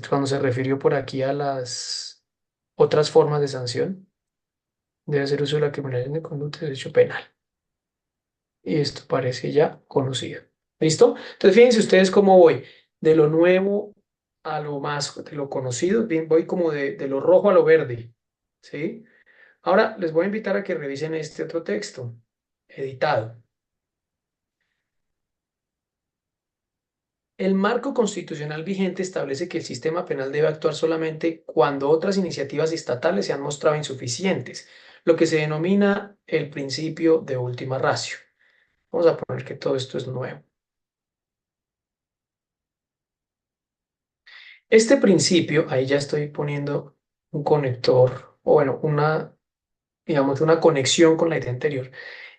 Cuando se refirió por aquí a las otras formas de sanción, debe hacer uso de la criminalización de conducta de derecho penal. Y esto parece ya conocido. ¿Listo? Entonces, fíjense ustedes cómo voy. De lo nuevo a lo más, de lo conocido, bien, voy como de lo rojo a lo verde. ¿Sí? Ahora les voy a invitar a que revisen este otro texto, editado. El marco constitucional vigente establece que el sistema penal debe actuar solamente cuando otras iniciativas estatales se han mostrado insuficientes, lo que se denomina el principio de última ratio. Vamos a poner que todo esto es nuevo. Este principio, ahí ya estoy poniendo un conector, o bueno, digamos, una conexión con la idea anterior.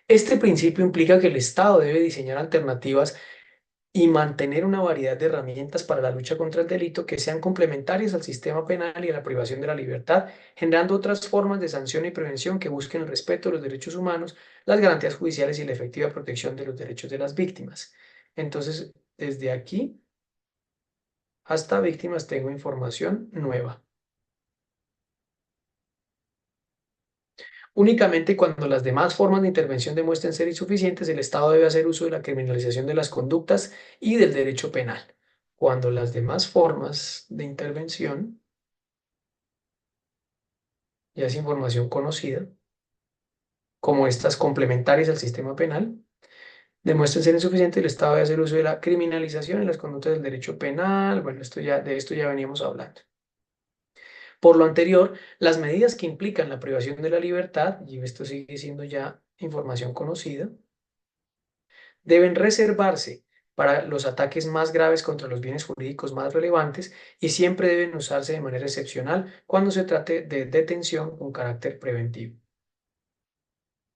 Este principio implica que el Estado debe diseñar alternativas y mantener una variedad de herramientas para la lucha contra el delito que sean complementarias al sistema penal y a la privación de la libertad, generando otras formas de sanción y prevención que busquen el respeto de los derechos humanos, las garantías judiciales y la efectiva protección de los derechos de las víctimas. Entonces, desde aquí hasta víctimas tengo información nueva. Únicamente cuando las demás formas de intervención demuestren ser insuficientes, el Estado debe hacer uso de la criminalización de las conductas y del derecho penal. Cuando las demás formas de intervención, ya es información conocida, como estas complementarias al sistema penal, demuestren ser insuficientes, el Estado debe hacer uso de la criminalización y las conductas del derecho penal. Bueno, de esto ya veníamos hablando. Por lo anterior, las medidas que implican la privación de la libertad, y esto sigue siendo ya información conocida, deben reservarse para los ataques más graves contra los bienes jurídicos más relevantes y siempre deben usarse de manera excepcional cuando se trate de detención con carácter preventivo.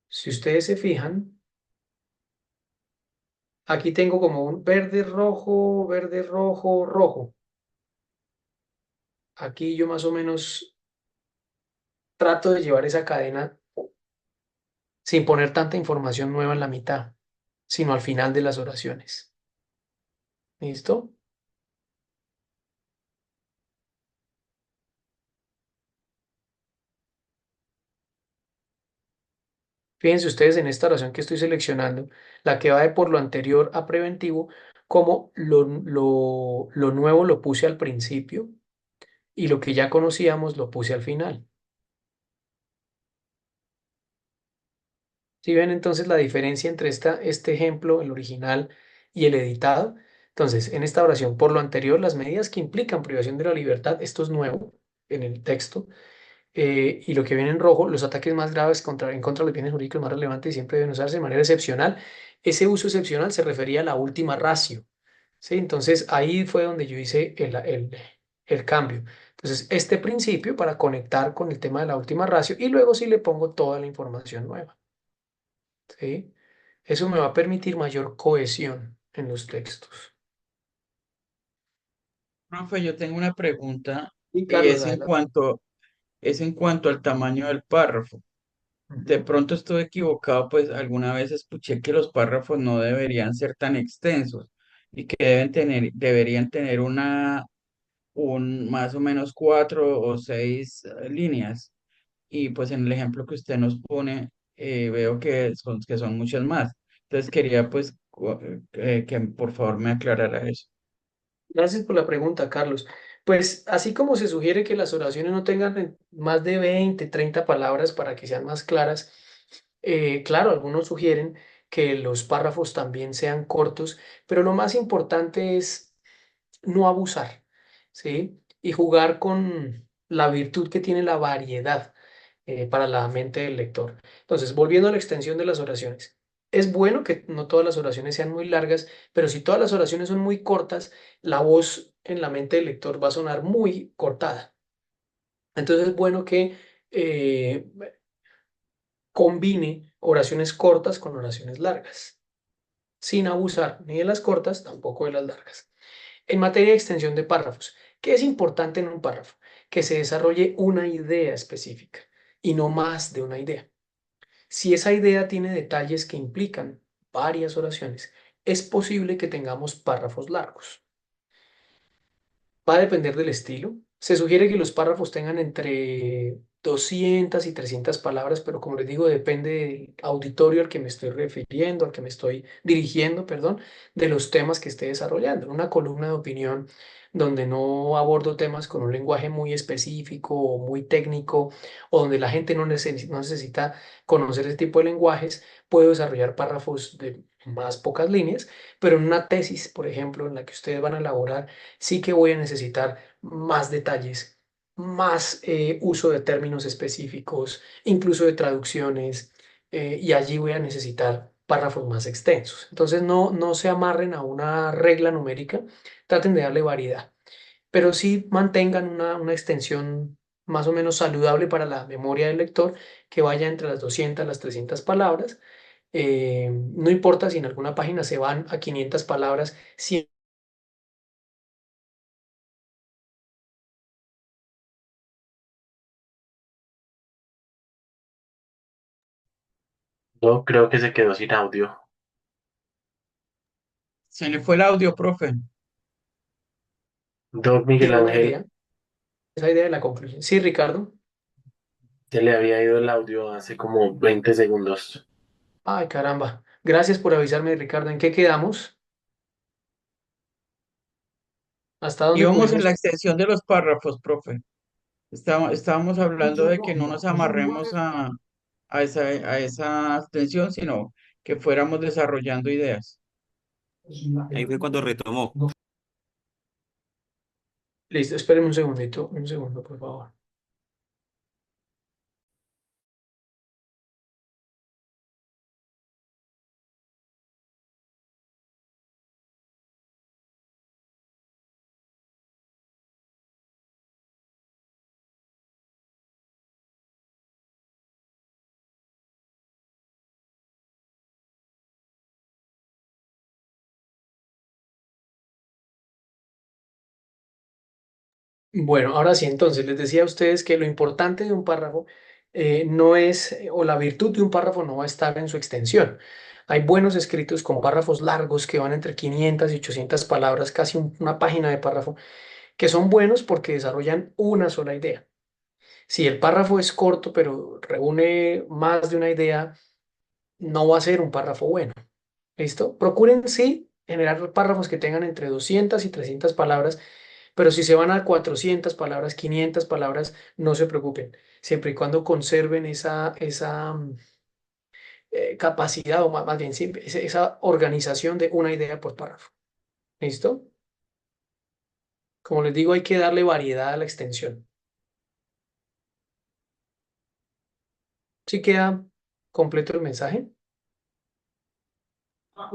Si ustedes se fijan, aquí tengo como un verde, rojo, rojo. Aquí yo más o menos trato de llevar esa cadena sin poner tanta información nueva en la mitad, sino al final de las oraciones. ¿Listo? Fíjense ustedes en esta oración que estoy seleccionando, la que va de por lo anterior a preventivo, como lo nuevo lo puse al principio y lo que ya conocíamos lo puse al final. ¿Sí ven entonces la diferencia entre este ejemplo, el original y el editado? Entonces, en esta oración, por lo anterior, las medidas que implican privación de la libertad, esto es nuevo en el texto, y lo que viene en rojo, los ataques más graves en contra de los bienes jurídicos más relevantes siempre deben usarse de manera excepcional. Ese uso excepcional se refería a la última ratio, ¿sí? Entonces ahí fue donde yo hice el cambio. Entonces, este principio para conectar con el tema de la última ratio y luego sí le pongo toda la información nueva, ¿sí? Eso me va a permitir mayor cohesión en los textos. Profe, yo tengo una pregunta Y y Carlos, adelante. es en cuanto al tamaño del párrafo. De Ujú. pronto estoy equivocado, pues alguna vez escuché que los párrafos no deberían ser tan extensos y que deberían tener más o menos 4 o 6 líneas. Y pues en el ejemplo que usted nos pone, veo que son muchas más. Entonces quería pues que por favor me aclarara eso. Gracias por la pregunta, Carlos. Pues así como se sugiere que las oraciones no tengan más de 20, 30 palabras para que sean más claras, claro, algunos sugieren que los párrafos también sean cortos, pero lo más importante es no abusar, ¿sí? Y jugar con la virtud que tiene la variedad para la mente del lector. Entonces, volviendo a la extensión de las oraciones. Es bueno que no todas las oraciones sean muy largas, pero si todas las oraciones son muy cortas, la voz en la mente del lector va a sonar muy cortada. Entonces es bueno que eh, combine oraciones cortas con oraciones largas, sin abusar ni de las cortas, tampoco de las largas. En materia de extensión de párrafos, ¿qué es importante en un párrafo? Que se desarrolle una idea específica y no más de una idea. Si esa idea tiene detalles que implican varias oraciones, es posible que tengamos párrafos largos. Va a depender del estilo. Se sugiere que los párrafos tengan entre 200 y 300 palabras, pero como les digo, depende del auditorio al que me estoy refiriendo, al que me estoy dirigiendo, perdón, de los temas que esté desarrollando. En una columna de opinión donde no abordo temas con un lenguaje muy específico o muy técnico, o donde la gente no necesita conocer ese tipo de lenguajes, puedo desarrollar párrafos de más pocas líneas, pero en una tesis, por ejemplo, en la que ustedes van a elaborar, sí que voy a necesitar más detalles, más uso de términos específicos, incluso de traducciones, y allí voy a necesitar párrafos más extensos. Entonces no se amarren a una regla numérica, traten de darle variedad, pero sí mantengan una extensión más o menos saludable para la memoria del lector, que vaya entre las 200 a las 300 palabras. No importa si en alguna página se van a 500 palabras, si Yo creo que se quedó sin audio. Se le fue el audio, profe. Don Miguel entienden Ángel, esa idea de la conclusión. Sí, Ricardo. se le había ido el audio hace como 20 segundos. Ay, caramba. Gracias por avisarme, Ricardo. ¿En qué quedamos? ¿Hasta dónde Íbamos en pudimos? la extensión de los párrafos, profe. Estábamos hablando de que no nos amarremos a esa extensión, sino que fuéramos desarrollando ideas. Ahí fue cuando retomó. Listo, espérenme un segundito, un segundo, por favor. Bueno, ahora sí, entonces les decía a ustedes que lo importante de un párrafo no es, o la virtud de un párrafo no va a estar en su extensión. Hay buenos escritos con párrafos largos que van entre 500 y 800 palabras, casi una página de párrafo, que son buenos porque desarrollan una sola idea. Si el párrafo es corto, pero reúne más de una idea, no va a ser un párrafo bueno. ¿Listo? Procuren, sí, generar párrafos que tengan entre 200 y 300 palabras, pero si se van a 400 palabras, 500 palabras, no se preocupen, siempre y cuando conserven esa capacidad, o más bien, sí, esa organización de una idea por párrafo. ¿Listo? Como les digo, hay que darle variedad a la extensión. ¿Sí queda completo el mensaje?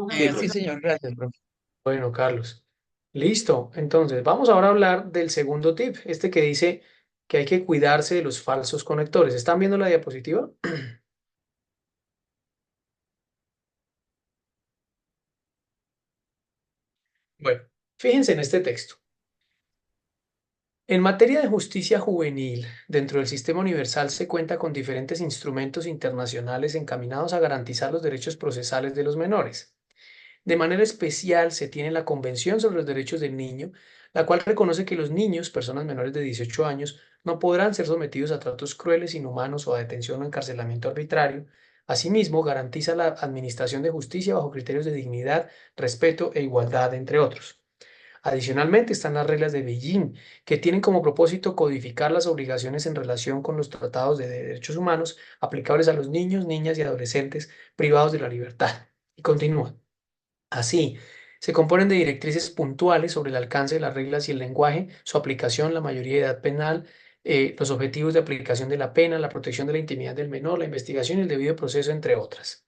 Sí, Sí, profe. señor, gracias, profe. Bueno, Carlos. Listo. Entonces, vamos ahora a hablar del segundo tip, este que dice que hay que cuidarse de los falsos conectores. ¿Están viendo la diapositiva? Bueno, fíjense en este texto. En materia de justicia juvenil, dentro del sistema universal se cuenta con diferentes instrumentos internacionales encaminados a garantizar los derechos procesales de los menores. De manera especial se tiene la Convención sobre los Derechos del Niño, la cual reconoce que los niños, personas menores de 18 años, no podrán ser sometidos a tratos crueles, inhumanos o a detención o encarcelamiento arbitrario. Asimismo, garantiza la administración de justicia bajo criterios de dignidad, respeto e igualdad, entre otros. Adicionalmente, están las reglas de Beijing, que tienen como propósito codificar las obligaciones en relación con los tratados de derechos humanos aplicables a los niños, niñas y adolescentes privados de la libertad. Y continúa. Así, se componen de directrices puntuales sobre el alcance de las reglas y el lenguaje, su aplicación, la mayoría de edad penal, los objetivos de aplicación de la pena, la protección de la intimidad del menor, la investigación y el debido proceso, entre otras.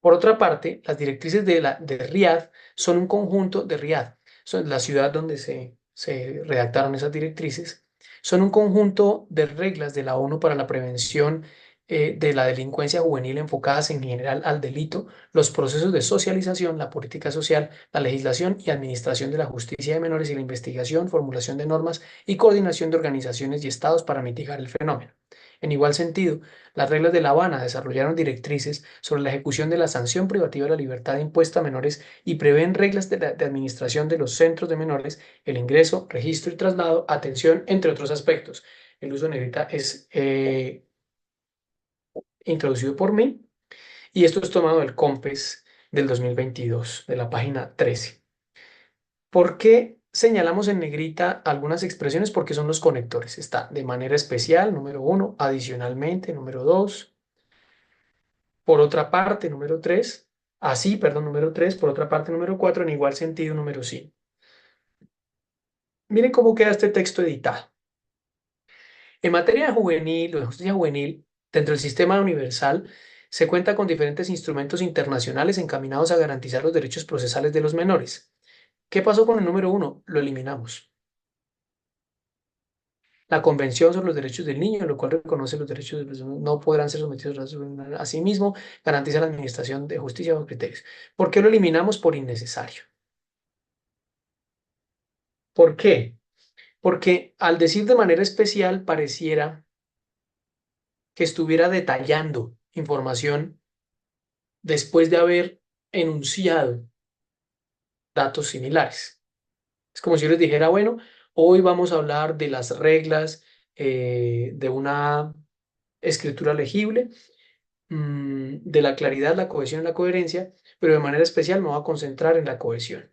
Por otra parte, las directrices de Riad son un conjunto de Riad, son la ciudad donde se redactaron esas directrices, son un conjunto de reglas de la ONU para la prevención de la delincuencia juvenil enfocadas en general al delito, los procesos de socialización, la política social, la legislación y administración de la justicia de menores y la investigación, formulación de normas y coordinación de organizaciones y estados para mitigar el fenómeno. En igual sentido, las reglas de La Habana desarrollaron directrices sobre la ejecución de la sanción privativa de la libertad impuesta a menores y prevén reglas de administración de los centros de menores, el ingreso, registro y traslado, atención, entre otros aspectos. El uso de negrita es introducido por mí y esto es tomado del COMPES del 2022, de la página 13. ¿Por qué señalamos en negrita algunas expresiones? Porque son los conectores. Está de manera especial, número 1, adicionalmente, número 2, por otra parte, número 3, así, perdón, número 3, por otra parte, número 4, en igual sentido, número 5. Miren cómo queda este texto editado. En materia de juvenil o de justicia juvenil, dentro del sistema universal, se cuenta con diferentes instrumentos internacionales encaminados a garantizar los derechos procesales de los menores. ¿Qué pasó con el número 1? Lo eliminamos. La Convención sobre los Derechos del Niño, lo cual reconoce los derechos de los personas no podrán ser sometidos a sí mismo, garantiza la administración de justicia bajo criterios. ¿Por qué lo eliminamos? Por innecesario. ¿Por qué? Porque al decir de manera especial pareciera que estuviera detallando información después de haber enunciado datos similares. Es como si yo les dijera, bueno, hoy vamos a hablar de las reglas de una escritura legible, de la claridad, la cohesión y la coherencia, pero de manera especial me voy a concentrar en la cohesión.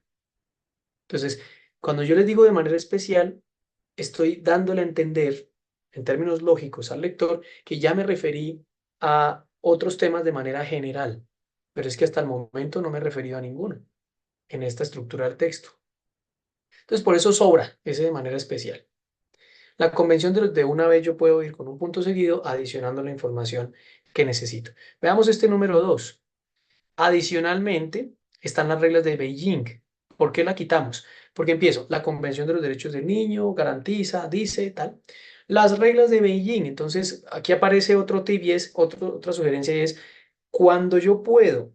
Entonces, cuando yo les digo de manera especial, estoy dándole a entender, en términos lógicos, al lector que ya me referí a otros temas de manera general, pero es que hasta el momento no me he referido a ninguno en esta estructura del texto. Entonces, por eso sobra ese de manera especial. La convención de una vez yo puedo ir con un punto seguido adicionando la información que necesito. Veamos este número 2. Adicionalmente, están las reglas de Beijing. ¿Por qué la quitamos? Porque empiezo, la Convención de los Derechos del Niño garantiza, dice, tal. Las reglas de Beijing. Entonces, aquí aparece otro tip y es, otra sugerencia y es, cuando yo puedo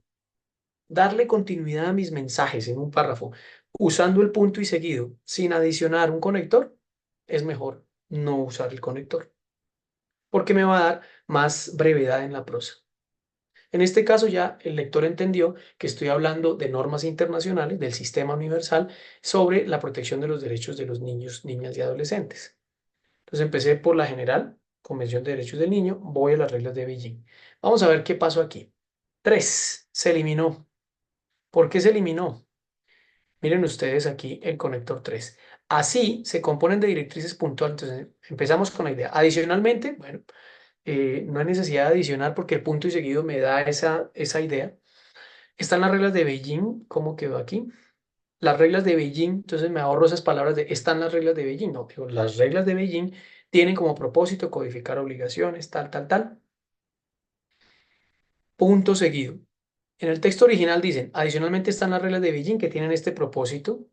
darle continuidad a mis mensajes en un párrafo usando el punto y seguido sin adicionar un conector, es mejor no usar el conector, porque me va a dar más brevedad en la prosa. En este caso ya el lector entendió que estoy hablando de normas internacionales del sistema universal sobre la protección de los derechos de los niños, niñas y adolescentes. Entonces empecé por la general, Convención de Derechos del Niño, voy a las reglas de Beijing. Vamos a ver qué pasó aquí. 3. Se eliminó. ¿Por qué se eliminó? Miren ustedes aquí el conector 3. Así se componen de directrices puntuales. Entonces empezamos con la idea. Adicionalmente, bueno, no hay necesidad de adicionar porque el punto y seguido me da esa idea. Están las reglas de Beijing, ¿cómo quedó aquí? Las reglas de Beijing, entonces me ahorro esas palabras de están las reglas de Beijing. No, digo, las reglas de Beijing tienen como propósito codificar obligaciones, tal, tal, tal. Punto seguido. En el texto original dicen, adicionalmente están las reglas de Beijing que tienen este propósito.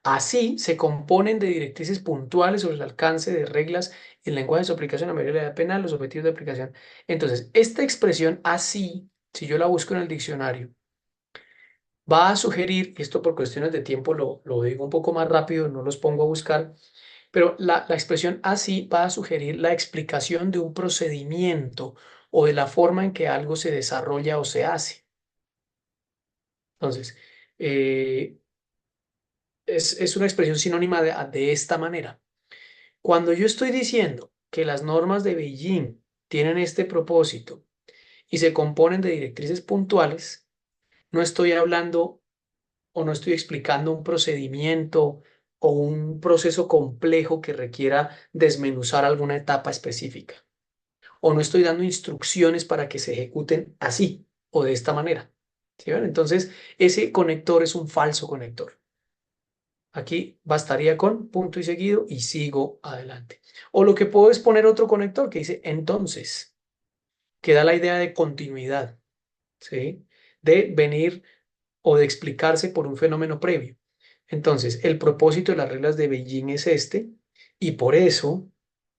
Así se componen de directrices puntuales sobre el alcance de reglas y el lenguaje de su aplicación a la mayoría penal, los objetivos de aplicación. Entonces, esta expresión así, si yo la busco en el diccionario, va a sugerir, y esto por cuestiones de tiempo lo digo un poco más rápido, no los pongo a buscar, pero la expresión así va a sugerir la explicación de un procedimiento o de la forma en que algo se desarrolla o se hace. Entonces, eh, es una expresión sinónima de esta manera. Cuando yo estoy diciendo que las normas de Beijing tienen este propósito y se componen de directrices puntuales, no estoy hablando o no estoy explicando un procedimiento o un proceso complejo que requiera desmenuzar alguna etapa específica. O no estoy dando instrucciones para que se ejecuten así o de esta manera. ¿Sí ven? Entonces, ese conector es un falso conector. Aquí bastaría con punto y seguido y sigo adelante. O lo que puedo es poner otro conector que dice entonces, que da la idea de continuidad, ¿sí? De venir o de explicarse por un fenómeno previo. Entonces, el propósito de las reglas de Beijing es este, y por eso,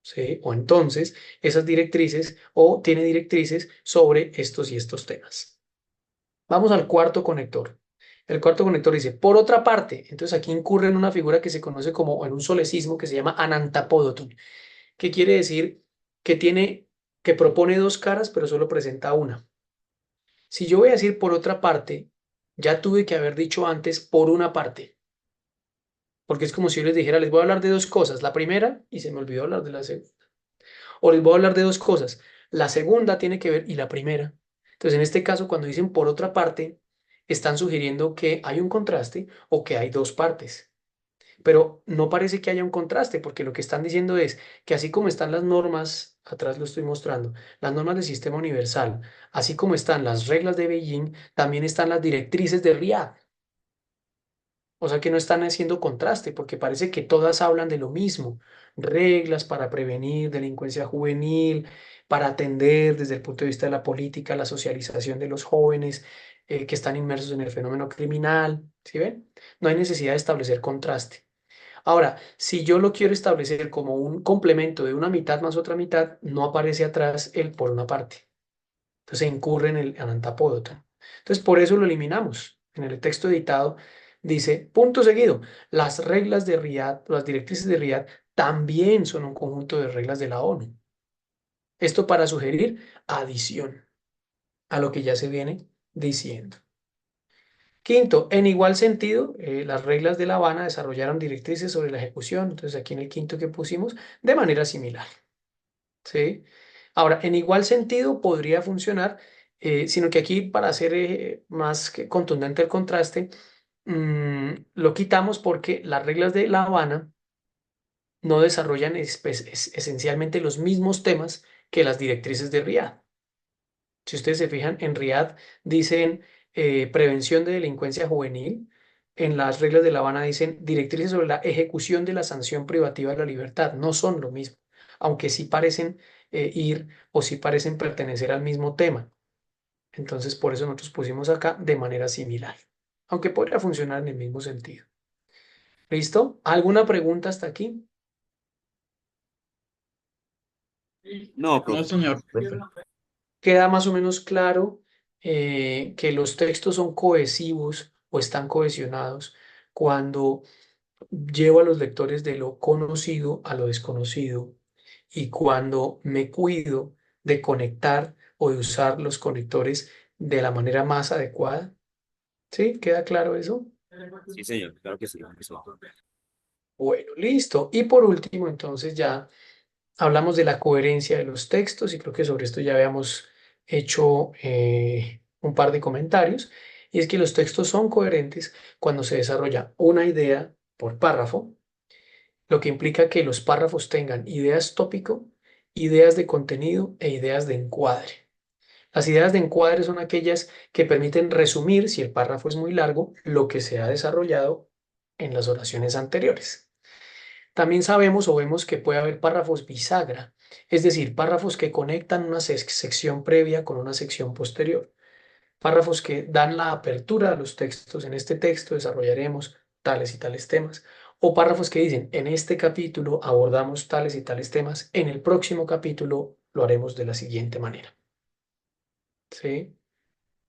¿sí? O entonces, esas directrices o tiene directrices sobre estos y estos temas. Vamos al cuarto conector. El cuarto conector dice, por otra parte, entonces aquí incurre en una figura que se conoce como en un solecismo que se llama anantapodoton, que quiere decir que tiene que propone dos caras, pero solo presenta una. Si yo voy a decir por otra parte, ya tuve que haber dicho antes por una parte, porque es como si yo les dijera, les voy a hablar de dos cosas, la primera, y se me olvidó hablar de la segunda, o les voy a hablar de dos cosas, la segunda tiene que ver y la primera. Entonces, en este caso, cuando dicen por otra parte, están sugiriendo que hay un contraste o que hay dos partes. Pero no parece que haya un contraste, porque lo que están diciendo es que así como están las normas, atrás lo estoy mostrando, las normas del sistema universal, así como están las reglas de Beijing, también están las directrices de Riad. O sea que no están haciendo contraste, porque parece que todas hablan de lo mismo. Reglas para prevenir delincuencia juvenil, para atender desde el punto de vista de la política, la socialización de los jóvenes que están inmersos en el fenómeno criminal. ¿Sí ven? No hay necesidad de establecer contraste. Ahora, si yo lo quiero establecer como un complemento de una mitad más otra mitad, no aparece atrás el por una parte. Entonces incurre en el anantapódota. Entonces por eso lo eliminamos. En el texto editado dice, punto seguido, las reglas de Riad, las directrices de Riad también son un conjunto de reglas de la ONU. Esto para sugerir adición a lo que ya se viene diciendo. Quinto, en igual sentido, las reglas de La Habana desarrollaron directrices sobre la ejecución, entonces aquí en el quinto que pusimos, de manera similar. ¿Sí? Ahora, en igual sentido podría funcionar, sino que aquí para hacer más que contundente el contraste, lo quitamos porque las reglas de La Habana no desarrollan esencialmente los mismos temas que las directrices de Riad. Si ustedes se fijan, en Riad dicen prevención de delincuencia juvenil. En las reglas de La Habana dicen directrices sobre la ejecución de la sanción privativa de la libertad. No son lo mismo, aunque sí parecen ir o sí parecen pertenecer al mismo tema. Entonces, por eso nosotros pusimos acá de manera similar, aunque podría funcionar en el mismo sentido. ¿Listo? ¿Alguna pregunta hasta aquí? No, No, profe. señor profe. Queda más o menos claro que los textos son cohesivos o están cohesionados cuando llevo a los lectores de lo conocido a lo desconocido y cuando me cuido de conectar o de usar los conectores de la manera más adecuada. ¿Sí? ¿Queda claro eso? Sí, señor, claro que sí. Sí. Bueno, listo. Y por último, entonces ya hablamos de la coherencia de los textos y creo que sobre esto ya habíamos hecho un par de comentarios. Y es que los textos son coherentes cuando se desarrolla una idea por párrafo, lo que implica que los párrafos tengan ideas tópico, ideas de contenido e ideas de encuadre. Las ideas de encuadre son aquellas que permiten resumir, si el párrafo es muy largo, lo que se ha desarrollado en las oraciones anteriores. También sabemos o vemos que puede haber párrafos bisagra, es decir, párrafos que conectan una sección previa con una sección posterior, párrafos que dan la apertura a los textos. En este texto desarrollaremos tales y tales temas, o párrafos que dicen, en este capítulo abordamos tales y tales temas, en el próximo capítulo lo haremos de la siguiente manera. ¿Sí?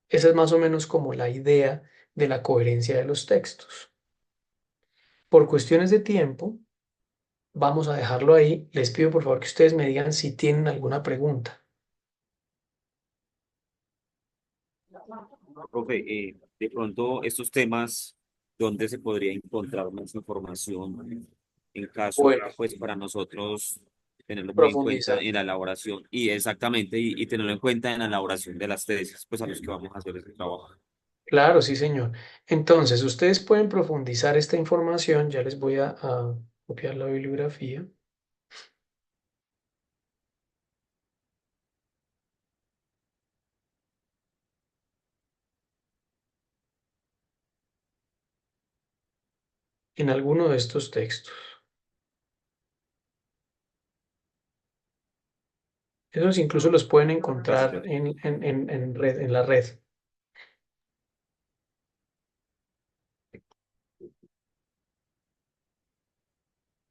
Esa es más o menos como la idea de la coherencia de los textos. Por cuestiones de tiempo, vamos a dejarlo ahí. Les pido por favor que ustedes me digan si tienen alguna pregunta. Profe, de pronto estos temas, ¿dónde se podría encontrar más información en caso, Bueno, pues para nosotros tenerlo muy en cuenta profundizar. en la elaboración y exactamente, y tenerlo en cuenta en la elaboración de las tesis, pues a los que vamos a hacer ese trabajo? Claro, sí, señor. Entonces, ustedes pueden profundizar esta información. Ya les voy a copiar la bibliografía. En alguno de estos textos. Esos incluso los pueden encontrar Gracias. en red, en la red.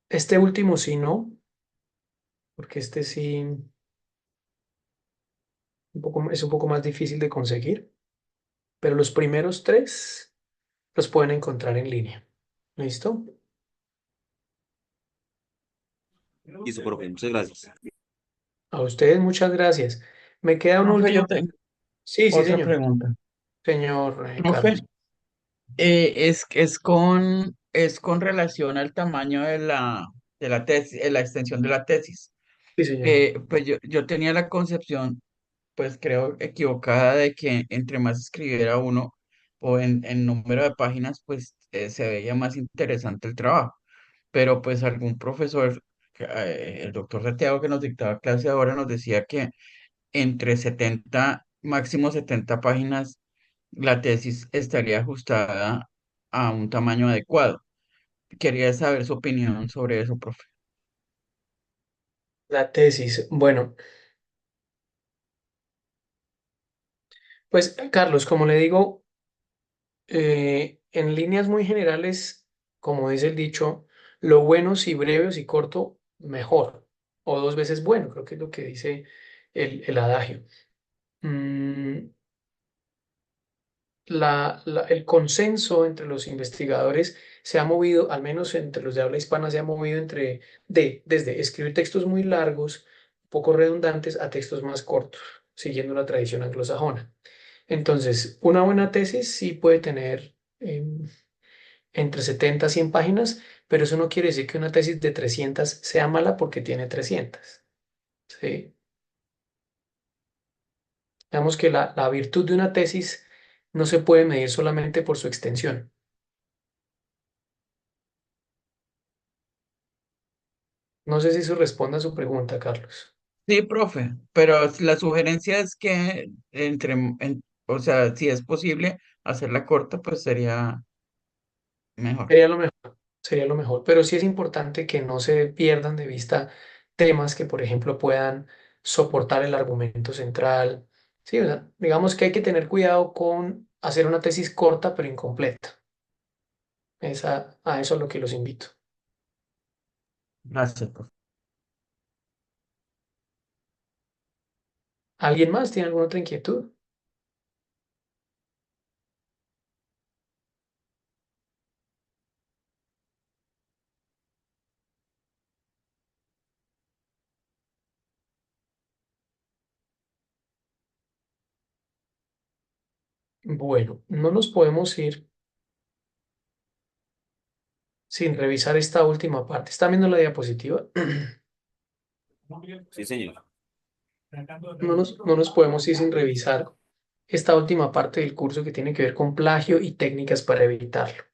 Este último sí no, porque este sí es un poco más difícil de conseguir, pero los primeros tres los pueden encontrar en línea. ¿Listo? Listo, profe, muchas gracias. A ustedes muchas gracias. Me queda una Profe, última. yo tengo Sí, sí, otra señor. pregunta. Señor Profe, Carlos. es con relación al tamaño de la tesis, la extensión de la tesis. Sí, señor. Pues yo tenía la concepción, pues creo equivocada, de que entre más escribiera uno o en número de páginas, pues se veía más interesante el trabajo. Pero pues algún profesor, el doctor Santiago que nos dictaba clase ahora nos decía que entre 70 máximo 70 páginas, la tesis estaría ajustada a un tamaño adecuado. Quería saber su opinión sobre eso, profe. La tesis. Bueno, pues Carlos, como le digo, en líneas muy generales, como dice el dicho, lo bueno si breve o si corto, mejor. O dos veces bueno, creo que es lo que dice el adagio. Mm, el consenso entre los investigadores se ha movido, al menos entre los de habla hispana, se ha movido desde escribir textos muy largos, poco redundantes, a textos más cortos, siguiendo la tradición anglosajona. Entonces, una buena tesis sí puede tener entre 70 y 100 páginas, pero eso no quiere decir que una tesis de 300 sea mala porque tiene 300. ¿Sí? Digamos que la virtud de una tesis no se puede medir solamente por su extensión. No sé si eso responde a su pregunta, Carlos. Sí, profe, pero la sugerencia es que o sea, si es posible hacerla corta, pues sería mejor. Sería lo mejor, sería lo mejor. Pero sí es importante que no se pierdan de vista temas que, por ejemplo, puedan soportar el argumento central. Sí, o sea, digamos que hay que tener cuidado con hacer una tesis corta pero incompleta. A eso es lo que los invito. Gracias, profe. ¿Alguien más tiene alguna otra inquietud? Bueno, no nos podemos ir sin revisar esta última parte. ¿Está viendo la diapositiva? Sí, señor. No nos podemos ir sin revisar esta última parte del curso que tiene que ver con plagio y técnicas para evitarlo.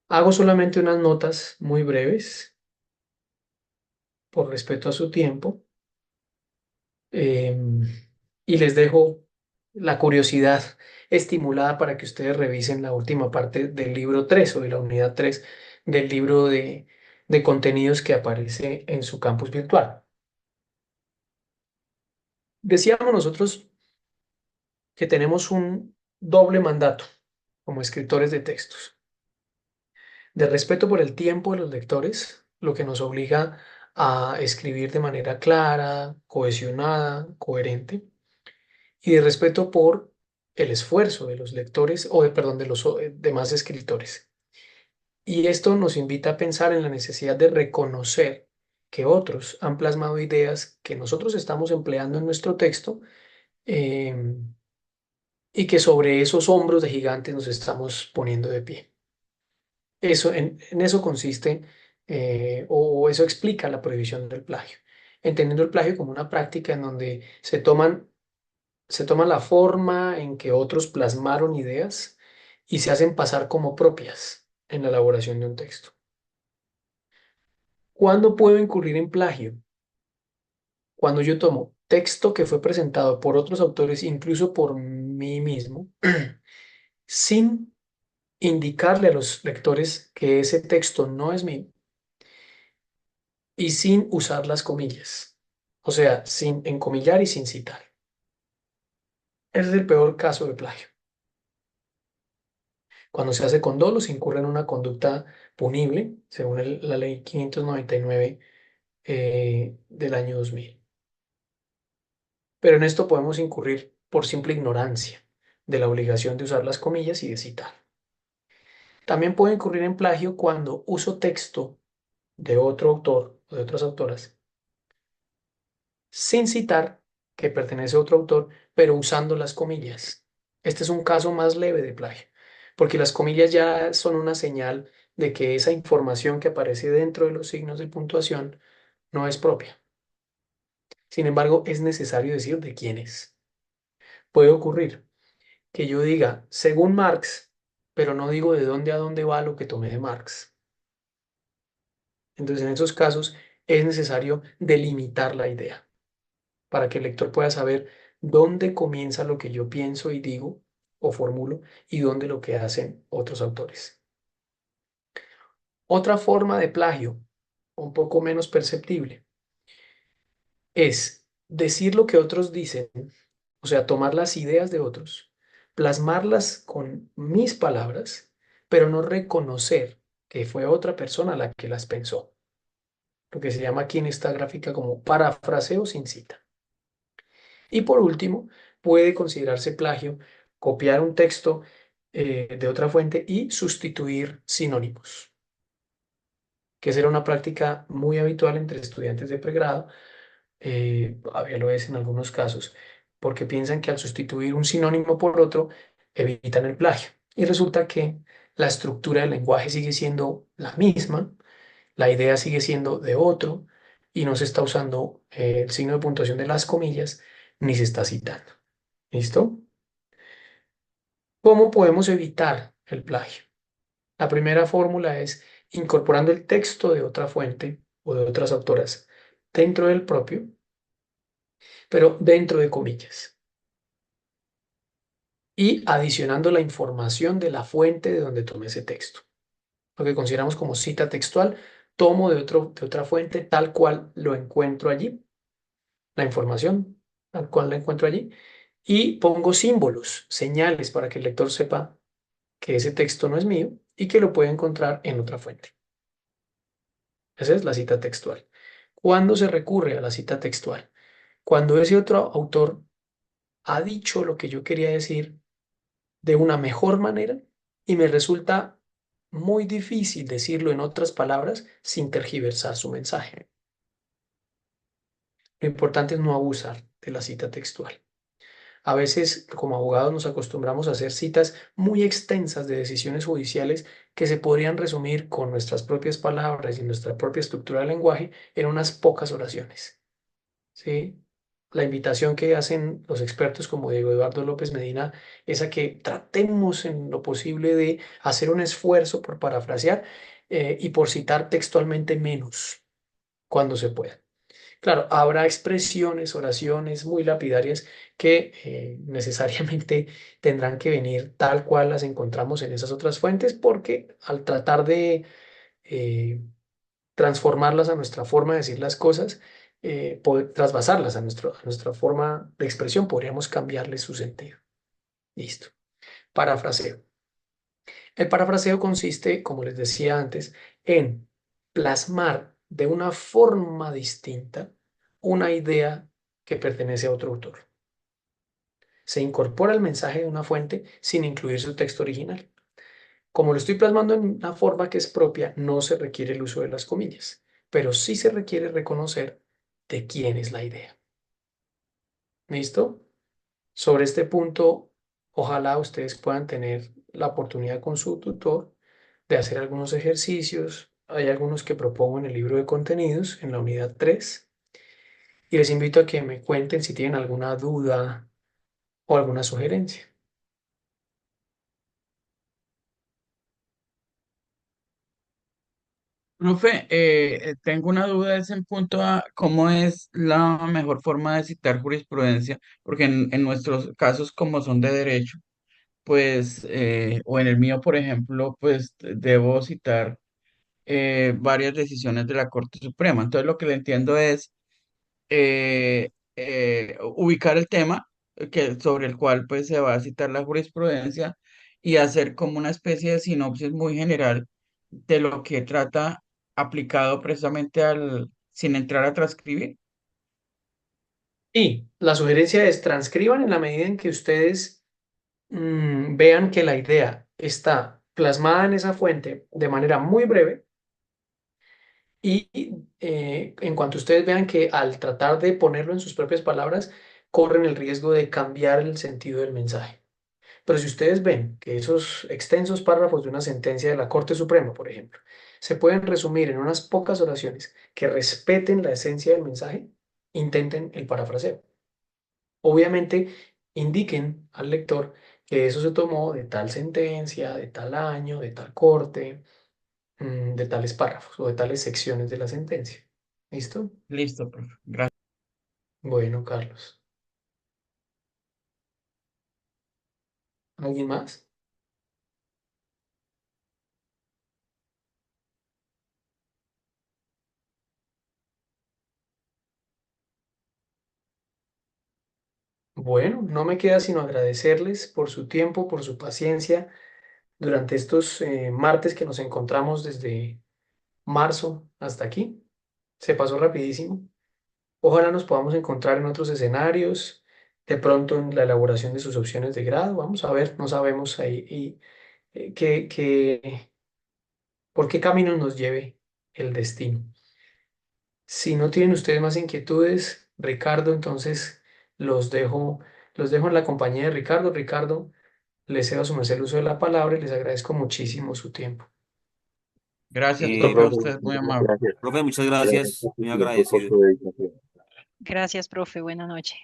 Hago solamente unas notas muy breves por respeto a su tiempo, em, y les dejo la curiosidad estimulada para que ustedes revisen la última parte del libro 3 o de la unidad 3 del libro de contenidos que aparece en su campus virtual. Decíamos nosotros que tenemos un doble mandato como escritores de textos, de respeto por el tiempo de los lectores, lo que nos obliga a escribir de manera clara, cohesionada, coherente, y de respeto por el esfuerzo de los lectores perdón, de los demás escritores. Y esto nos invita a pensar en la necesidad de reconocer que otros han plasmado ideas que nosotros estamos empleando en nuestro texto, em, y que sobre esos hombros de gigantes nos estamos poniendo de pie. En eso consiste, o eso explica la prohibición del plagio, entendiendo el plagio como una práctica en donde se toma la forma en que otros plasmaron ideas y se hacen pasar como propias en la elaboración de un texto. ¿Cuándo puedo incurrir en plagio? Cuando yo tomo texto que fue presentado por otros autores, incluso por mí mismo, sin indicarle a los lectores que ese texto no es mío y sin usar las comillas, o sea, sin encomillar y sin citar. Ese es el peor caso de plagio. Cuando se hace con dolo, se incurre en una conducta punible, según la ley 599 del año 2000. Pero en esto podemos incurrir por simple ignorancia de la obligación de usar las comillas y de citar. También puedo incurrir en plagio cuando uso texto de otro autor o de otras autoras sin citar que pertenece a otro autor, pero usando las comillas. Este es un caso más leve de plagio, porque las comillas ya son una señal de que esa información que aparece dentro de los signos de puntuación no es propia. Sin embargo, es necesario decir de quién es. Puede ocurrir que yo diga, según Marx, pero no digo de dónde a dónde va lo que tomé de Marx. Entonces, en esos casos, es necesario delimitar la idea para que el lector pueda saber dónde comienza lo que yo pienso y digo o formulo y dónde lo que hacen otros autores. Otra forma de plagio, un poco menos perceptible, es decir lo que otros dicen, o sea, tomar las ideas de otros, plasmarlas con mis palabras, pero no reconocer que fue otra persona la que las pensó. Lo que se llama aquí en esta gráfica como parafraseo sin cita. Y por último, puede considerarse plagio copiar un texto de otra fuente y sustituir sinónimos, que será una práctica muy habitual entre estudiantes de pregrado, todavía lo es en algunos casos, porque piensan que al sustituir un sinónimo por otro, evitan el plagio. Y resulta que la estructura del lenguaje sigue siendo la misma, la idea sigue siendo de otro, y no se está usando el signo de puntuación de las comillas, ni se está citando. ¿Listo? ¿Cómo podemos evitar el plagio? La primera fórmula es incorporando el texto de otra fuente o de otras autoras dentro del propio, pero dentro de comillas, y adicionando la información de la fuente de donde tomé ese texto. Lo que consideramos como cita textual, tomo de otra fuente tal cual lo encuentro allí, la información tal cual la encuentro allí, y pongo símbolos, señales para que el lector sepa que ese texto no es mío y que lo puede encontrar en otra fuente. Esa es la cita textual. ¿Cuándo se recurre a la cita textual? Cuando ese otro autor ha dicho lo que yo quería decir de una mejor manera y me resulta muy difícil decirlo en otras palabras sin tergiversar su mensaje. Lo importante es no abusar de la cita textual. A veces, como abogados, nos acostumbramos a hacer citas muy extensas de decisiones judiciales que se podrían resumir con nuestras propias palabras y nuestra propia estructura del lenguaje en unas pocas oraciones. ¿Sí? La invitación que hacen los expertos como Diego Eduardo López Medina es a que tratemos en lo posible de hacer un esfuerzo por parafrasear y por citar textualmente menos cuando se pueda. Claro, habrá expresiones, oraciones muy lapidarias que necesariamente tendrán que venir tal cual las encontramos en esas otras fuentes, porque al tratar de eh, transformarlas a nuestra forma de decir las cosas, poder trasvasarlas a nuestra forma de expresión, podríamos cambiarle su sentido. Listo. Parafraseo. El parafraseo consiste, como les decía antes, en plasmar de una forma distinta una idea que pertenece a otro autor. Se incorpora el mensaje de una fuente sin incluir su texto original. Como lo estoy plasmando en una forma que es propia, no se requiere el uso de las comillas, pero sí se requiere reconocer de quién es la idea. ¿Listo? Sobre este punto, ojalá ustedes puedan tener la oportunidad con su tutor de hacer algunos ejercicios. Hay algunos que propongo en el libro de contenidos, en la unidad 3, y les invito a que me cuenten si tienen alguna duda o alguna sugerencia. Profe, tengo una duda es en punto a cómo es la mejor forma de citar jurisprudencia, porque en nuestros casos como son de derecho, pues, o en el mío, por ejemplo, pues debo citar varias decisiones de la Corte Suprema. Entonces, lo que le entiendo es ubicar el tema sobre el cual pues se va a citar la jurisprudencia y hacer como una especie de sinopsis muy general de lo que trata aplicado precisamente sin entrar a transcribir. Y la sugerencia es transcriban en la medida en que ustedes vean que la idea está plasmada en esa fuente de manera muy breve Y en cuanto ustedes vean que al tratar de ponerlo en sus propias palabras, corren el riesgo de cambiar el sentido del mensaje. Pero si ustedes ven que esos extensos párrafos de una sentencia de la Corte Suprema, por ejemplo, se pueden resumir en unas pocas oraciones que respeten la esencia del mensaje, intenten el parafraseo. Obviamente, indiquen al lector que eso se tomó de tal sentencia, de tal año, de tal corte, de tales párrafos o de tales secciones de la sentencia. ¿Listo? Listo, profe. Gracias. Bueno, Carlos. ¿Alguien más? Bueno, no me queda sino agradecerles por su tiempo, por su paciencia durante estos martes que nos encontramos desde marzo hasta aquí. Se pasó rapidísimo. Ojalá nos podamos encontrar en otros escenarios, de pronto en la elaboración de sus opciones de grado. Vamos a ver, no sabemos ahí por qué camino nos lleve el destino. Si no tienen ustedes más inquietudes, Ricardo, entonces los dejo, los dejo en la compañía de Ricardo. Ricardo, les cedo a su merced el uso de la palabra y les agradezco muchísimo su tiempo. Gracias, Listo, Eh, profe. profe, Usted es muy muchísimas amable. gracias. profe, muchas Gracias gracias, por su muy tiempo, por agradecido. su dedicación. Gracias, profe. Buenas noches.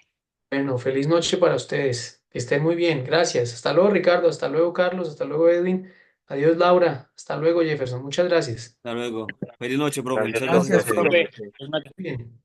Bueno, feliz noche para ustedes. Que estén muy bien. Gracias. Hasta luego, Ricardo. Hasta luego, Carlos. Hasta luego, Edwin. Adiós, Laura. Hasta luego, Jefferson. Muchas gracias. Hasta luego. Feliz noche, profe, Gracias, muchas profe. gracias a Gracias, usted. Feliz profe. noche. Bien.